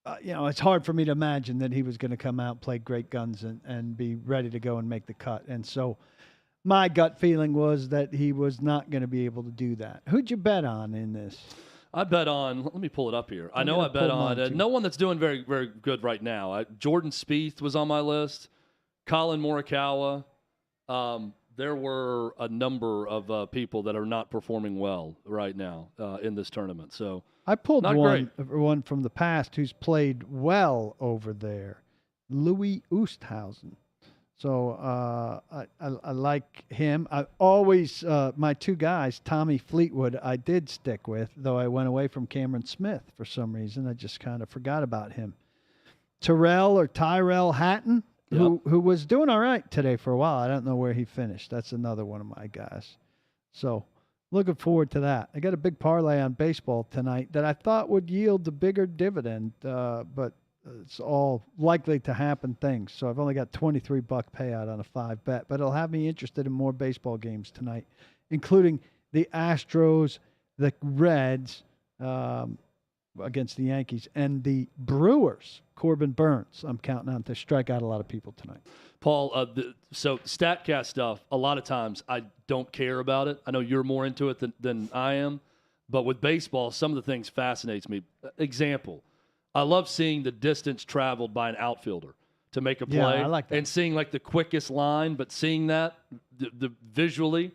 it's hard for me to imagine that he was going to come out, play great guns, and be ready to go and make the cut. And so my gut feeling was that he was not going to be able to do that. Who'd you bet on in this? I bet on, let me pull it up here. I know I bet on no one that's doing very, very good right now. Jordan Spieth was on my list. Colin Morikawa. There were a number of people that are not performing well right now in this tournament. So I pulled one from the past who's played well over there, Louis Oosthuizen. So I like him. I always my two guys, Tommy Fleetwood, I did stick with, though I went away from Cameron Smith for some reason. I just kind of forgot about him. Tyrell Hatton. Who was doing all right today for a while. I don't know where he finished. That's another one of my guys. So looking forward to that. I got a big parlay on baseball tonight that I thought would yield the bigger dividend, but it's all likely to happen things. So I've only got $23 payout on a 5-bet, but it'll have me interested in more baseball games tonight, including the Astros, the Reds, against the Yankees, and the Brewers. Corbin Burns, I'm counting on to strike out a lot of people tonight. Paul, so StatCast stuff, a lot of times I don't care about it. I know you're more into it than I am, but with baseball, some of the things fascinates me. Example, I love seeing the distance traveled by an outfielder to make a play. Yeah, I like that. And seeing like the quickest line, but seeing that the visually,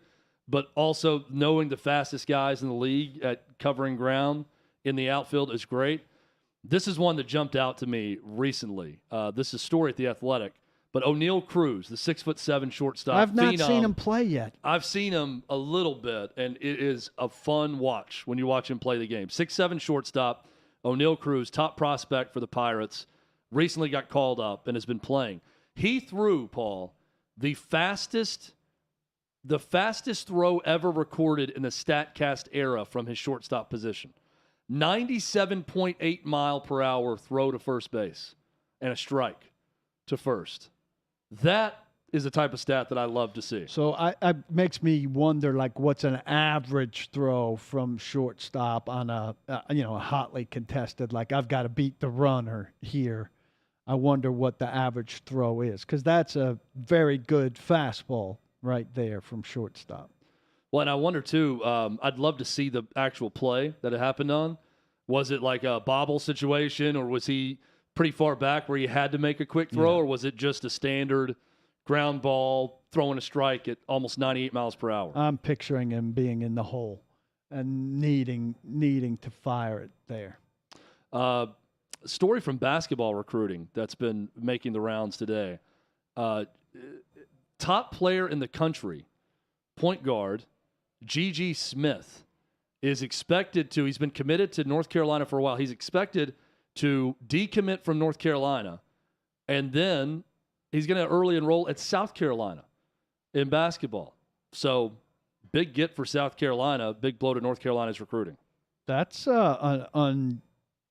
but also knowing the fastest guys in the league at covering ground in the outfield is great. This is one that jumped out to me recently. This is a story at The Athletic. But O'Neal Cruz, the 6'7" shortstop. I've not seen him play yet. I've seen him a little bit, and it is a fun watch when you watch him play the game. 6'7" shortstop, O'Neal Cruz, top prospect for the Pirates, recently got called up and has been playing. He threw, Paul, the fastest throw ever recorded in the StatCast era from his shortstop position. 97.8 mile per hour throw to first base and a strike to first. That is the type of stat that I love to see. So I makes me wonder, like, what's an average throw from shortstop on a hotly contested, like, I've got to beat the runner here. I wonder what the average throw is, because that's a very good fastball right there from shortstop. Well, and I wonder, too, I'd love to see the actual play that it happened on. Was it like a bobble situation, or was he pretty far back where he had to make a quick throw, or was it just a standard ground ball, throwing a strike at almost 98 miles per hour? I'm picturing him being in the hole and needing to fire it there. Story from basketball recruiting that's been making the rounds today. Top player in the country, point guard, G.G. Smith, is expected to, he's been committed to North Carolina for a while. He's expected to decommit from North Carolina, and then he's going to early enroll at South Carolina in basketball. So big get for South Carolina, big blow to North Carolina's recruiting. That's an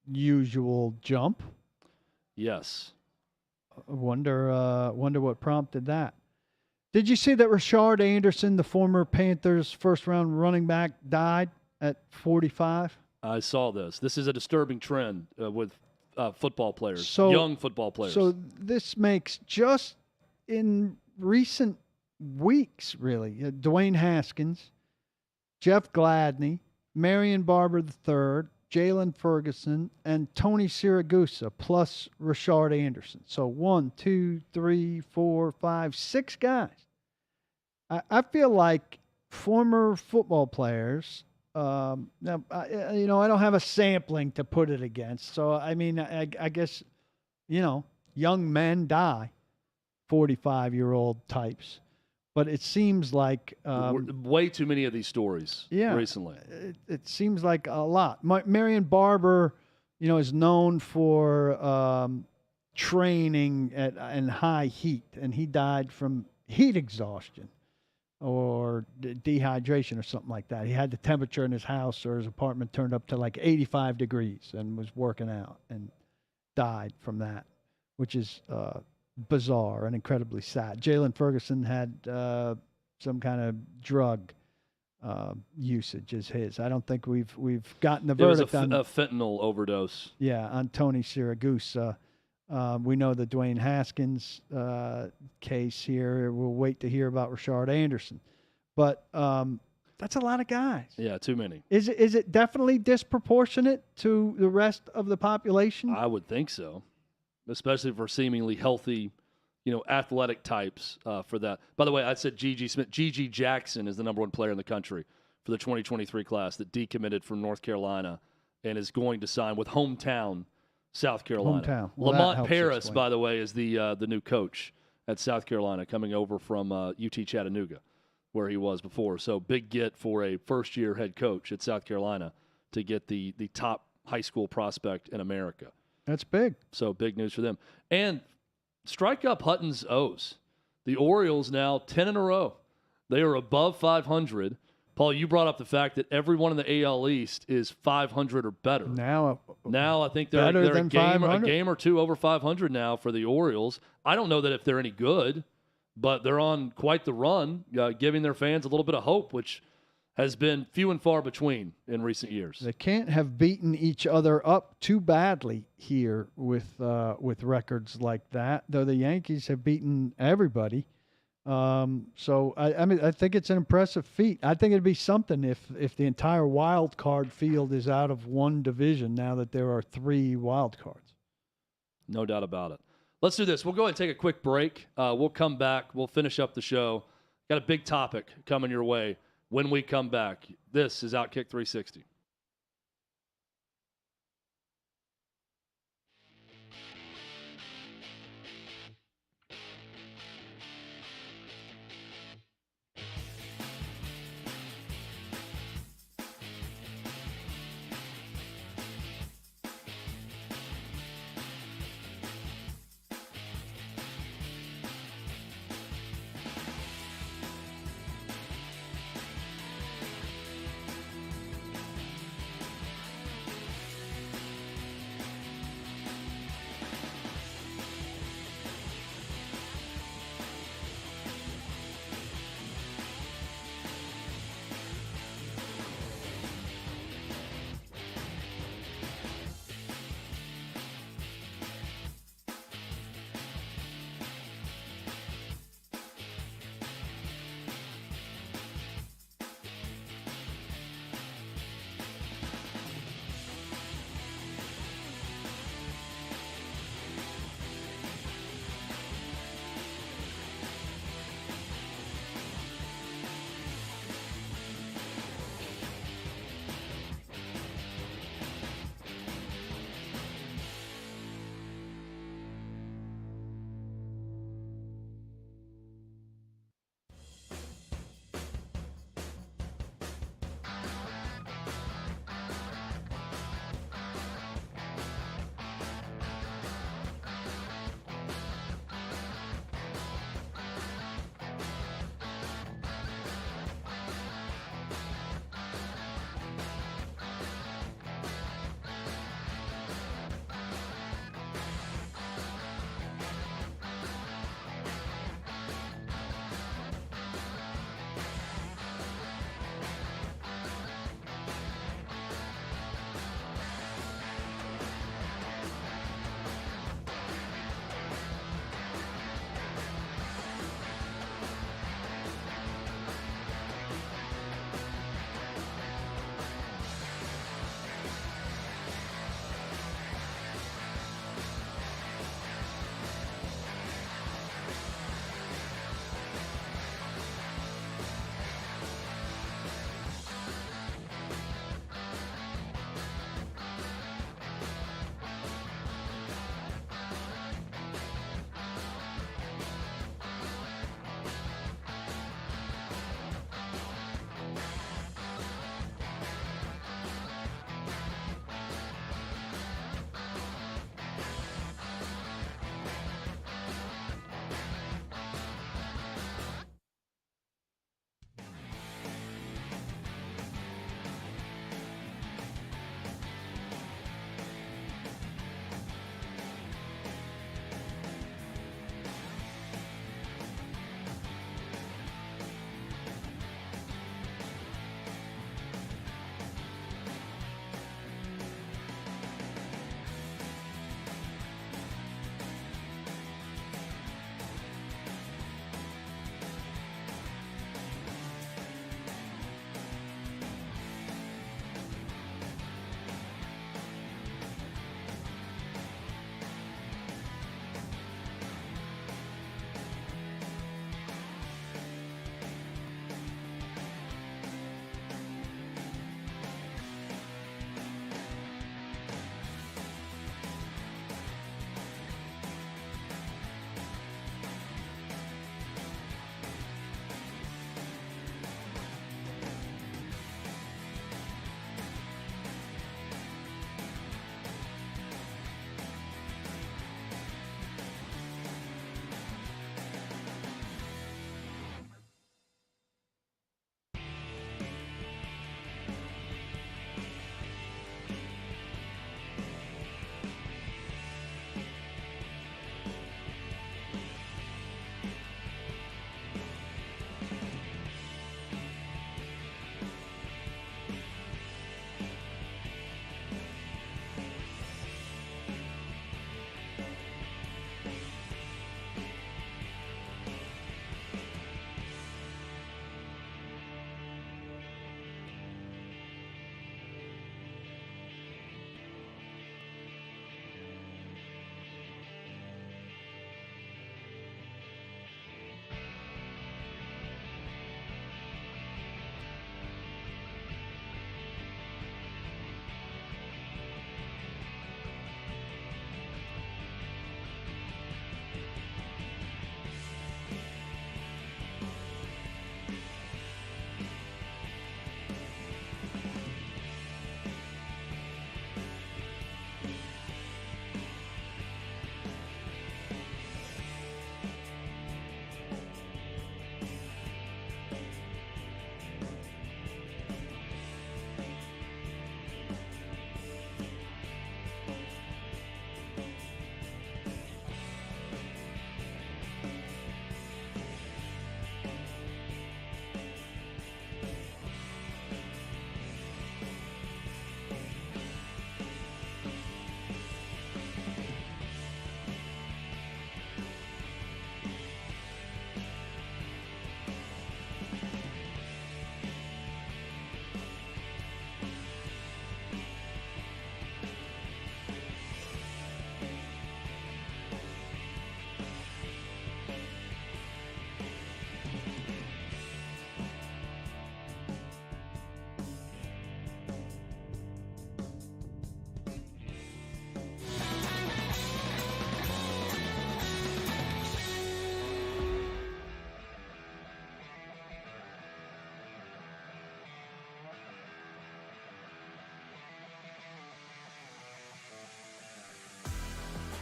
unusual jump. Yes. I wonder what prompted that. Did you see that Rashard Anderson, the former Panthers first-round running back, died at 45? I saw this. This is a disturbing trend with football players, young football players. So this makes, just in recent weeks, really, Dwayne Haskins, Jeff Gladney, Marion Barber III, Jalen Ferguson, and Tony Siragusa, plus Rashard Anderson. So 1, 2, 3, 4, 5, 6 guys. I feel like former football players, now, I don't have a sampling to put it against. So, I mean, I guess, young men die, 45-year-old types. But it seems like way too many of these stories recently. It seems like a lot. Marion Barber, is known for training in high heat, and he died from heat exhaustion or dehydration or something like that. He had the temperature in his house or his apartment turned up to like 85 degrees and was working out and died from that, which is bizarre and incredibly sad. Jalen Ferguson had some kind of drug usage as his. I don't think we've gotten the verdict on a fentanyl overdose. Yeah, on Tony Siragusa. We know the Dwayne Haskins case here. We'll wait to hear about Rashard Anderson, but that's a lot of guys. Yeah, too many. Is it definitely disproportionate to the rest of the population? I would think so, especially for seemingly healthy, athletic types for that. By the way, I said Gigi Smith. Gigi Jackson is the number one player in the country for the 2023 class that decommitted from North Carolina and is going to sign with hometown South Carolina. Well, Lamont Paris, by the way, is the new coach at South Carolina, coming over from UT Chattanooga, where he was before. So big get for a first-year head coach at South Carolina to get the top high school prospect in America. That's big. So big news for them. And strike up Hutton's O's. The Orioles now 10 in a row. They are above 500. Paul, you brought up the fact that everyone in the AL East is 500 or better. Now I think they're a game or two over 500 now for the Orioles. I don't know that if they're any good, but they're on quite the run, giving their fans a little bit of hope, which has been few and far between in recent years. They can't have beaten each other up too badly here with records like that, though the Yankees have beaten everybody. So I think it's an impressive feat. I think it'd be something if the entire wild card field is out of one division now that there are 3 wild cards. No doubt about it. Let's do this. We'll go ahead and take a quick break. We'll come back. We'll finish up the show. Got a big topic coming your way when we come back. This is OutKick 360.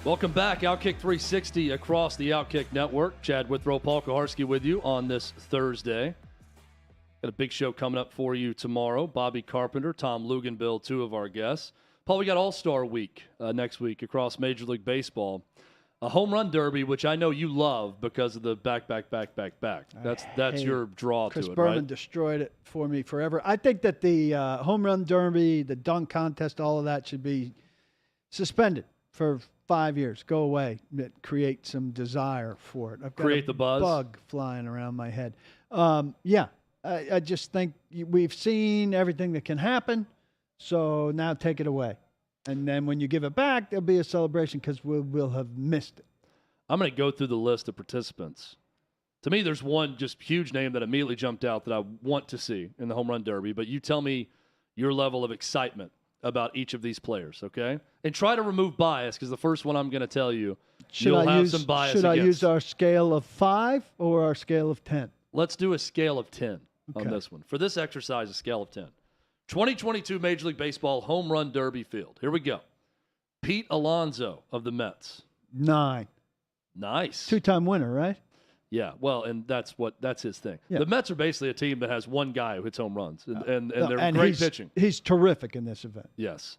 Welcome back. OutKick 360 across the OutKick network. Chad Withrow, Paul Kuharsky with you on this Thursday. Got a big show coming up for you tomorrow. Bobby Carpenter, Tom Luganbill, two of our guests. Paul, we got All-Star Week next week across Major League Baseball. A home run derby, which I know you love because of the back. That's your draw Chris to it, Berman right? destroyed it for me forever. I think that the home run derby, the dunk contest, all of that should be suspended for 5 years. Go away. Create some desire for it. I've got Create the buzz. Bug flying around my head. I just think we've seen everything that can happen, so now take it away. And then when you give it back, there'll be a celebration because we'll have missed it. I'm going to go through the list of participants. To me, there's one just huge name that immediately jumped out that I want to see in the home run derby, but you tell me your level of excitement about each of these players, okay? And try to remove bias, because the first one I'm going to tell you, you'll have some bias Should against. I use our scale of 5 or our scale of 10? Let's do a scale of 10 on this one. For this exercise, a scale of 10. 2022 Major League Baseball home run derby field. Here we go. Pete Alonso of the Mets. 9. Nice. 2-time winner, right? Yeah, well, and that's his thing. Yeah. The Mets are basically a team that has one guy who hits home runs, and they're great pitching. He's terrific in this event. Yes.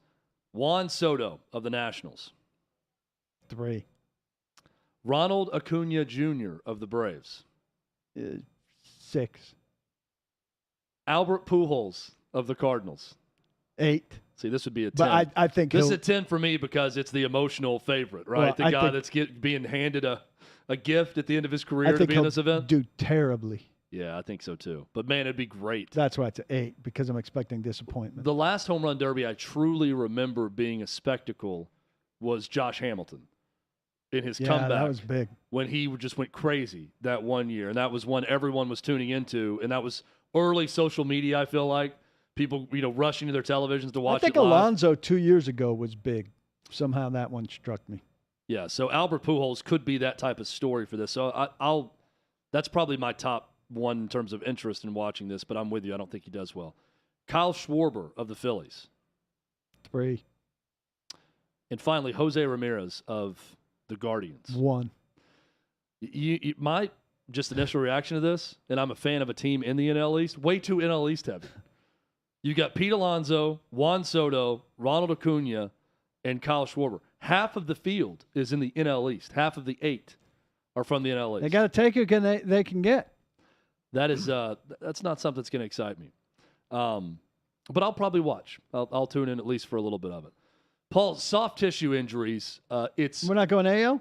Juan Soto of the Nationals. 3. Ronald Acuna Jr. of the Braves. 6. Albert Pujols of the Cardinals. 8. See, this would be a 10. But I think this is a 10 for me because it's the emotional favorite, right? Well, the guy that's being handed a gift at the end of his career to be in this event. Do terribly. Yeah, I think so too. But man, it'd be great. That's why it's an 8, because I'm expecting disappointment. The last home run derby I truly remember being a spectacle was Josh Hamilton in his comeback. That was big. When he just went crazy that one year. And that was one everyone was tuning into. And that was early social media, I feel like. People, rushing to their televisions to watch it live. I think Alonso 2 years ago was big. Somehow that one struck me. Yeah, so Albert Pujols could be that type of story for this. So that's probably my top one in terms of interest in watching this, but I'm with you. I don't think he does well. Kyle Schwarber of the Phillies. 3. And finally, Jose Ramirez of the Guardians. 1. My just initial reaction to this, and I'm a fan of a team in the NL East, way too NL East heavy. You got Pete Alonso, Juan Soto, Ronald Acuna, and Kyle Schwarber. Half of the field is in the NL East. Half of the 8 are from the NL East. They got to take who they can get. That is that's not something that's going to excite me. But I'll probably watch. I'll tune in at least for a little bit of it. Paul, soft tissue injuries. We're not going AL?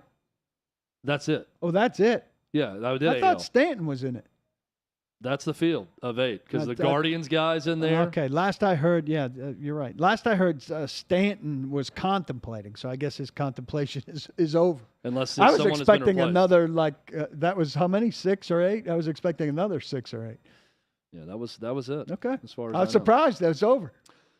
That's it. Oh, that's it. Yeah, I did. I thought Stanton was in it. That's the field of 8 because the Guardians guy's in there. Okay, last I heard, you're right. Last I heard, Stanton was contemplating, so I guess his contemplation is over. Unless I was someone expecting has been another that was how many, 6 or 8? I was expecting another 6 or 8. Yeah, that was it. Okay, as far as I was surprised that was over.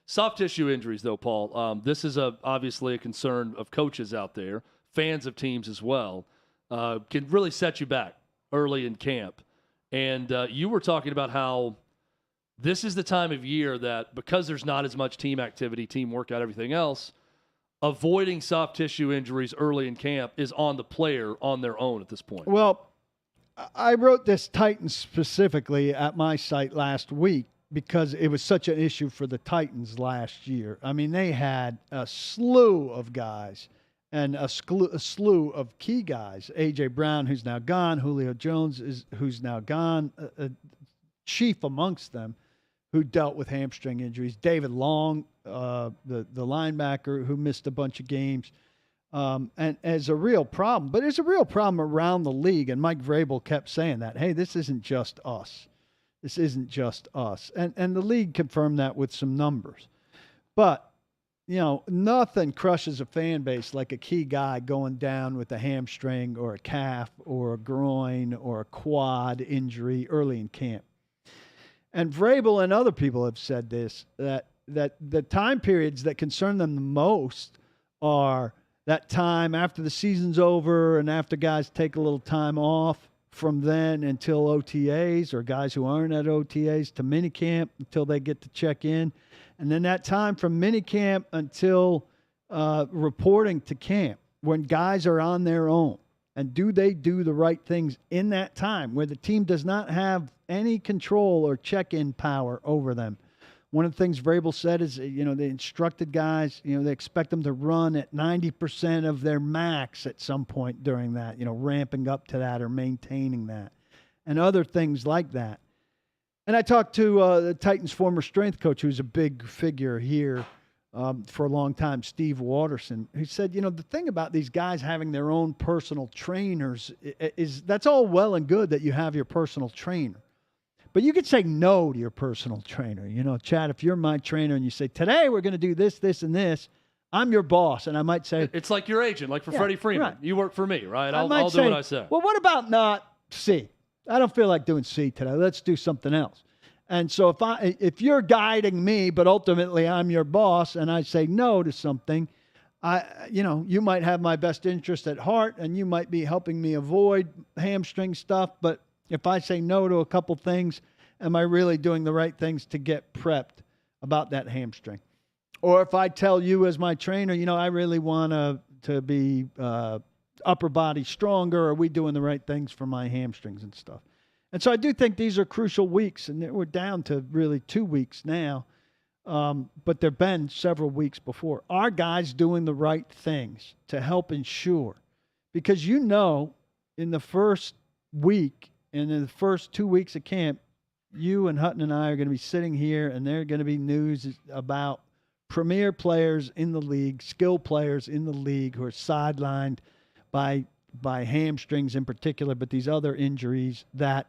Soft tissue injuries, though, Paul. This is obviously a concern of coaches out there, fans of teams as well. Can really set you back early in camp. And you were talking about how this is the time of year that because there's not as much team activity, team workout, everything else, avoiding soft tissue injuries early in camp is on the player on their own at this point. Well, I wrote this Titans specifically at my site last week because it was such an issue for the Titans last year. I mean, they had a slew of guys and a slew of key guys. A.J. Brown, who's now gone. Julio Jones, who's now gone. Chief amongst them, who dealt with hamstring injuries. David Long, the linebacker, who missed a bunch of games. And as a real problem. But it's a real problem around the league. And Mike Vrabel kept saying that, hey, this isn't just us. This isn't just us. And the league confirmed that with some numbers. But nothing crushes a fan base like a key guy going down with a hamstring or a calf or a groin or a quad injury early in camp. And Vrabel and other people have said this, that the time periods that concern them the most are that time after the season's over and after guys take a little time off from then until OTAs, or guys who aren't at OTAs to minicamp until they get to check in. And then that time from minicamp until reporting to camp. when guys are on their own, and do they do the right things in that time where the team does not have any control or check-in power over them? One of the things Vrabel said is, they instructed guys, they expect them to run at 90% of their max at some point during that, ramping up to that or maintaining that, and other things like that. And I talked to the Titans' former strength coach, who's a big figure here for a long time, Steve Watterson, who said, the thing about these guys having their own personal trainers is that's all well and good that you have your personal trainer. But you could say no to your personal trainer. Chad, if you're my trainer and you say, today we're going to do this, this, and this, I'm your boss. And I might say, it's like your agent, like for Freddie Freeman. Right. You work for me, right? I'll do what I say. Well, what about not C? I don't feel like doing C today. Let's do something else. And so if you're guiding me, but ultimately I'm your boss, and I say no to something, you might have my best interest at heart, and you might be helping me avoid hamstring stuff. But if I say no to a couple things, am I really doing the right things to get prepped about that hamstring? Or if I tell you as my trainer, I really want to be upper body stronger, are we doing the right things for my hamstrings and stuff? And so I do think these are crucial weeks, and we're down to really 2 weeks now, but there have been several weeks before. Are guys doing the right things to help ensure? Because in the first week and in the first 2 weeks of camp, you and Hutton and I are going to be sitting here, and there are going to be news about premier players in the league, skill players in the league who are sidelined by hamstrings in particular, but these other injuries that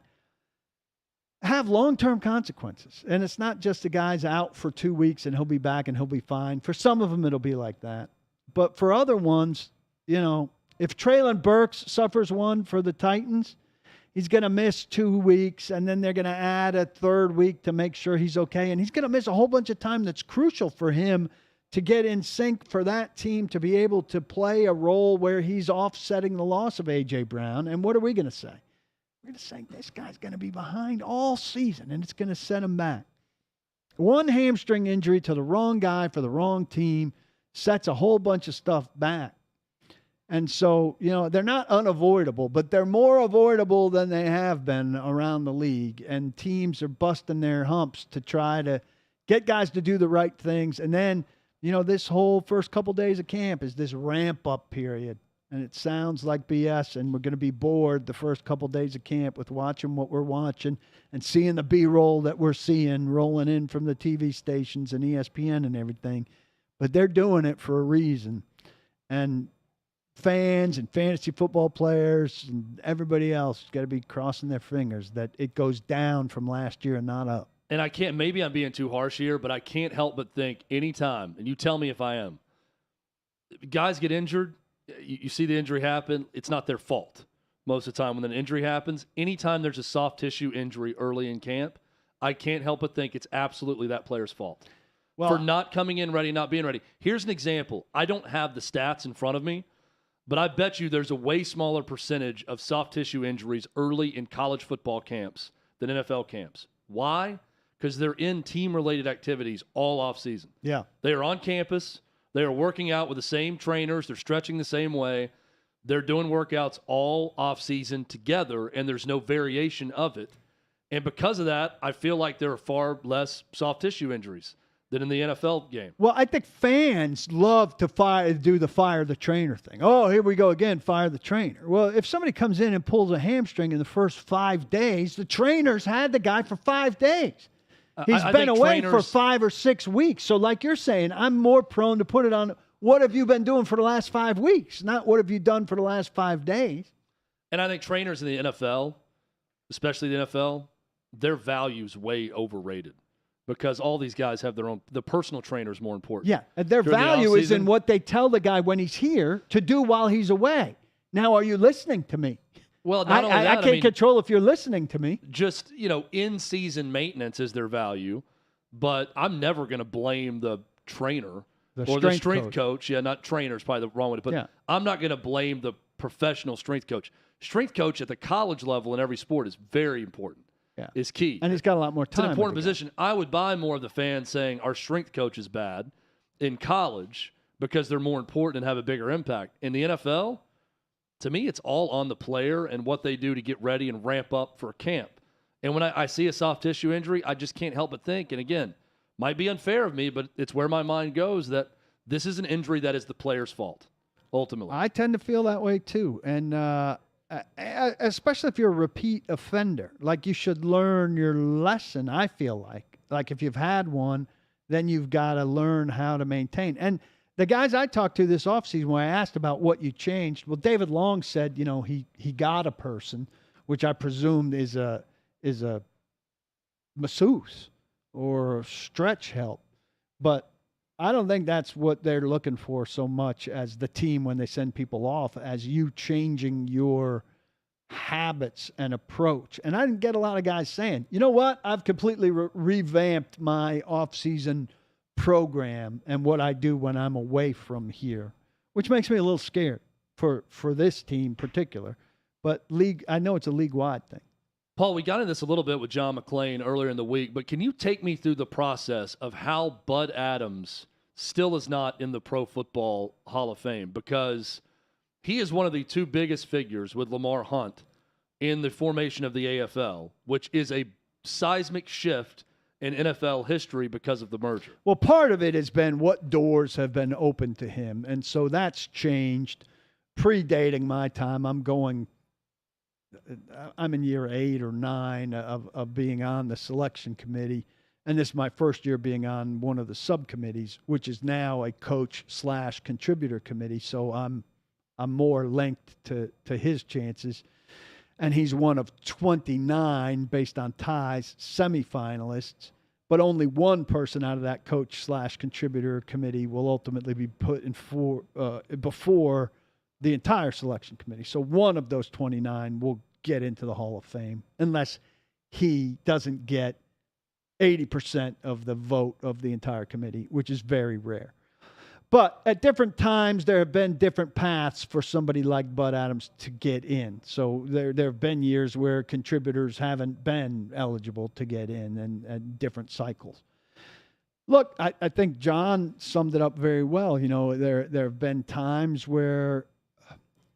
have long-term consequences. And it's not just the guy's out for 2 weeks and he'll be back and he'll be fine. For some of them, it'll be like that. But for other ones, if Traylon Burks suffers one for the Titans, he's going to miss 2 weeks, and then they're going to add a third week to make sure he's okay. And he's going to miss a whole bunch of time that's crucial for him to get in sync for that team to be able to play a role where he's offsetting the loss of A.J. Brown. And what are we going to say? We're going to say this guy's going to be behind all season, and it's going to set him back. One hamstring injury to the wrong guy for the wrong team sets a whole bunch of stuff back. And so, they're not unavoidable, but they're more avoidable than they have been around the league. And teams are busting their humps to try to get guys to do the right things. And then, this whole first couple days of camp is this ramp-up period. And it sounds like BS, and we're going to be bored the first couple days of camp with watching what we're watching and seeing the B-roll that we're seeing rolling in from the TV stations and ESPN and everything. But they're doing it for a reason. And fans and fantasy football players and everybody else has got to be crossing their fingers that it goes down from last year and not up. And maybe I'm being too harsh here, but I can't help but think anytime, and you tell me if I am, guys get injured, you see the injury happen, it's not their fault. Most of the time when an injury happens, anytime there's a soft tissue injury early in camp, I can't help but think it's absolutely that player's fault. For not coming in ready, not being ready. Here's an example. I don't have the stats in front of me, but I bet you there's a way smaller percentage of soft tissue injuries early in college football camps than NFL camps. Why? Because they're in team-related activities all offseason. Yeah. They are on campus. They are working out with the same trainers. They're stretching the same way. They're doing workouts all offseason together, and there's no variation of it. And because of that, I feel like there are far less soft tissue injuries than in the NFL game. Well, I think fans love to do the fire the trainer thing. Oh, here we go again, fire the trainer. Well, if somebody comes in and pulls a hamstring in the first 5 days, the trainer's had the guy for 5 days. He's been away for 5 or 6 weeks. So like you're saying, I'm more prone to put it on what have you been doing for the last 5 weeks, not what have you done for the last 5 days. And I think trainers in the NFL, especially the NFL, their value's way overrated because all these guys have their own – the personal trainer is more important. Yeah, and their value is in what they tell the guy when he's here to do while he's away. Now, are you listening to me? Well, not only that, I can't control if you're listening to me. Just, in-season maintenance is their value, but I'm never going to blame the trainer or the strength coach. Yeah, not trainer is probably the wrong way to put it. I'm not going to blame the professional strength coach. Strength coach at the college level in every sport is very important. Yeah. Is key. And he's got a lot more time. It's an important position. I would buy more of the fans saying our strength coach is bad in college, because they're more important and have a bigger impact. In the NFL, to me, it's all on the player and what they do to get ready and ramp up for camp. And when I see a soft tissue injury, I just can't help but think, and again, might be unfair of me, but it's where my mind goes, that this is an injury that is the player's fault, ultimately. I tend to feel that way too. And especially if you're a repeat offender, like you should learn your lesson, I feel like. Like if you've had one, then you've got to learn how to maintain. And the guys I talked to this offseason, when I asked about what you changed, well, David Long said, he got a person, which I presumed is a masseuse or stretch help. But I don't think that's what they're looking for so much as the team when they send people off, as you changing your habits and approach. And I didn't get a lot of guys saying, you know what, I've completely revamped my off-season program and what I do when I'm away from here, which makes me a little scared for this team in particular. But I know it's a league-wide thing. Paul, we got into this a little bit with John McClain earlier in the week, but can you take me through the process of how Bud Adams still is not in the Pro Football Hall of Fame? Because he is one of the two biggest figures with Lamar Hunt in the formation of the AFL, which is a seismic shift in NFL history because of the merger. Well, part of it has been what doors have been open to him, and so that's changed. Predating my time, I'm in year 8 or 9 of being on the selection committee. And this is my first year being on one of the subcommittees, which is now a coach/contributor committee. So I'm more linked to his chances. And he's one of 29, based on ties, semifinalists. But only one person out of that coach/contributor committee will ultimately be put in before the entire selection committee. So one of those 29 will get into the Hall of Fame unless he doesn't get 80% of the vote of the entire committee, which is very rare. But at different times, there have been different paths for somebody like Bud Adams to get in. So there have been years where contributors haven't been eligible to get in and different cycles. Look, I think John summed it up very well. There have been times where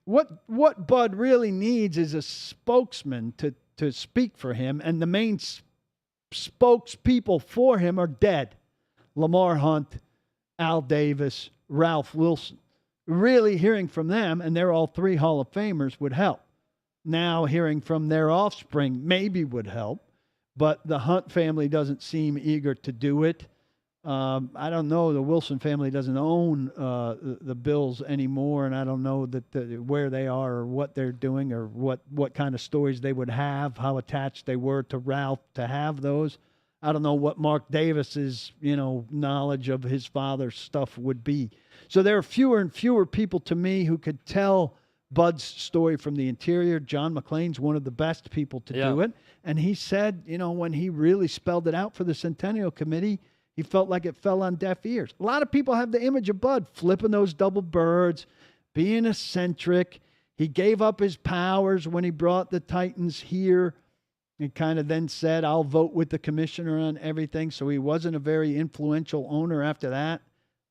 what Bud really needs is a spokesman to speak for him, and the main spokespeople for him are dead. Lamar Hunt, Al Davis, Ralph Wilson. Really hearing from them, and they're all 3 Hall of Famers, would help. Now hearing from their offspring maybe would help, but the Hunt family doesn't seem eager to do it. I don't know. The Wilson family doesn't own the Bills anymore, and I don't know where they are or what they're doing or what kind of stories they would have, how attached they were to Ralph to have those. I don't know what Mark Davis's knowledge of his father's stuff would be. So there are fewer and fewer people to me who could tell Bud's story from the interior. John McClain's one of the best people to do it, and he said, when he really spelled it out for the Centennial Committee, he felt like it fell on deaf ears. A lot of people have the image of Bud flipping those double birds, being eccentric. He gave up his powers when he brought the Titans here. He kind of then said, I'll vote with the commissioner on everything. So he wasn't a very influential owner after that.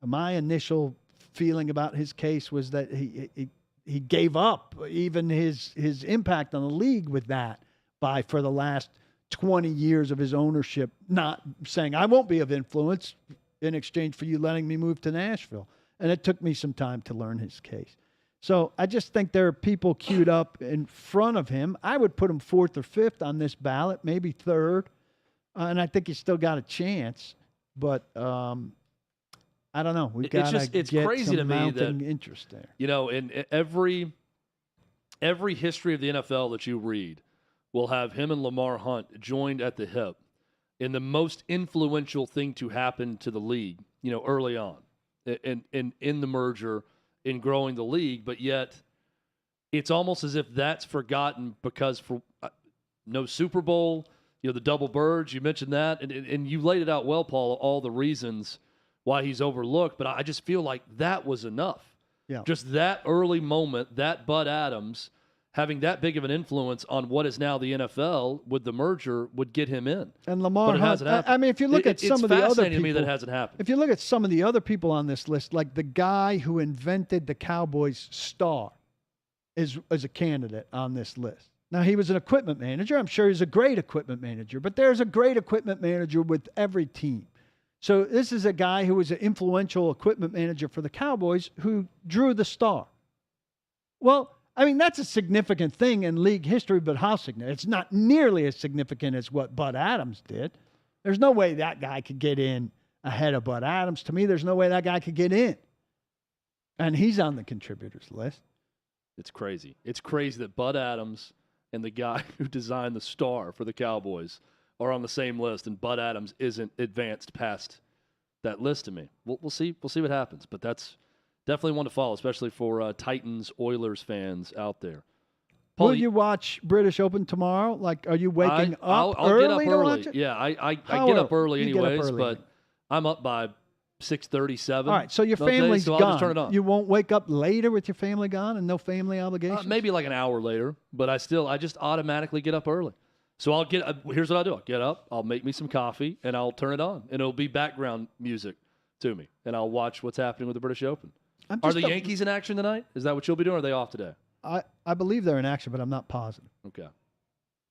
My initial feeling about his case was that he gave up even his impact on the league with that for the last 20 years of his ownership, not saying I won't be of influence in exchange for you letting me move to Nashville. And it took me some time to learn his case. So I just think there are people queued up in front of him. I would put him 4th or 5th on this ballot, maybe 3rd. And I think he's still got a chance. But I don't know. We've got to get crazy to me that interest there. In every history of the NFL that you read, will have him and Lamar Hunt joined at the hip in the most influential thing to happen to the league, early on in the merger, in growing the league. But yet it's almost as if that's forgotten because for no Super Bowl, the double birds, you mentioned that. And you laid it out well, Paul, all the reasons why he's overlooked. But I just feel like that was enough. Yeah. Just that early moment, that Bud Adams having that big of an influence on what is now the NFL with the merger would get him in. And Lamar but it Hunt, hasn't happened. I mean, if you look at some of the other people, it's fascinating to me that it hasn't happened. If you look at some of the other people on this list, like the guy who invented the Cowboys star is a candidate on this list. Now, he was an equipment manager. I'm sure he's a great equipment manager, but there's a great equipment manager with every team. So this is a guy who was an influential equipment manager for the Cowboys who drew the star. Well, I mean, that's a significant thing in league history, but how significant? It's not nearly as significant as what Bud Adams did. There's no way that guy could get in ahead of Bud Adams. To me, there's no way that guy could get in. And he's on the contributors list. It's crazy. It's crazy that Bud Adams and the guy who designed the star for the Cowboys are on the same list, and Bud Adams isn't advanced past that list to me. We'll see. We'll see what happens. But that's definitely one to follow, especially for Titans, Oilers fans out there. Paul, will you watch British Open tomorrow? Like, are you waking up I'll early get up to early. watch it? Yeah, I get up early anyways, early. but I'm up by 6:37. All right, so your those family's days, so gone. I'll just turn it on. You won't wake up later with your family gone and no family obligations? Maybe like an hour later, but I just automatically get up early. So here's what I'll do. I'll get up, I'll make me some coffee, and I'll turn it on. And it'll be background music to me. And I'll watch what's happening with the British Open. Are the Yankees in action tonight? Is that what you'll be doing, or are they off today? I believe they're in action, but I'm not positive. Okay.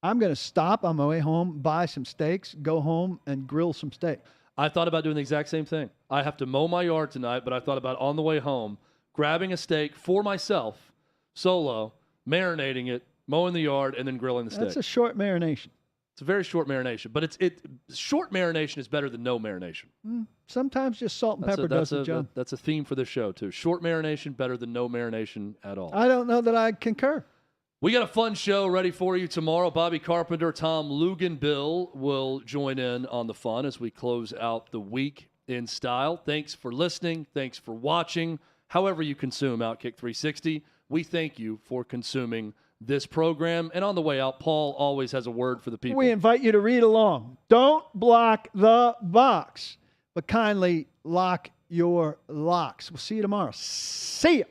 I'm going to stop on my way home, buy some steaks, go home, and grill some steak. I thought about doing the exact same thing. I have to mow my yard tonight, but I thought about on the way home, grabbing a steak for myself, solo, marinating it, mowing the yard, and then grilling the steak. That's a short marination. It's a very short marination, but short marination is better than no marination. Sometimes just salt and pepper does the job. That's a theme for this show, too. Short marination better than no marination at all. I don't know that I concur. We got a fun show ready for you tomorrow. Bobby Carpenter, Tom Luganbill will join in on the fun as we close out the week in style. Thanks for listening. Thanks for watching. However you consume OutKick 360, we thank you for consuming this program. And on the way out, Paul always has a word for the people. We invite you to read along. Don't block the box, but kindly lock your locks. We'll see you tomorrow. See ya.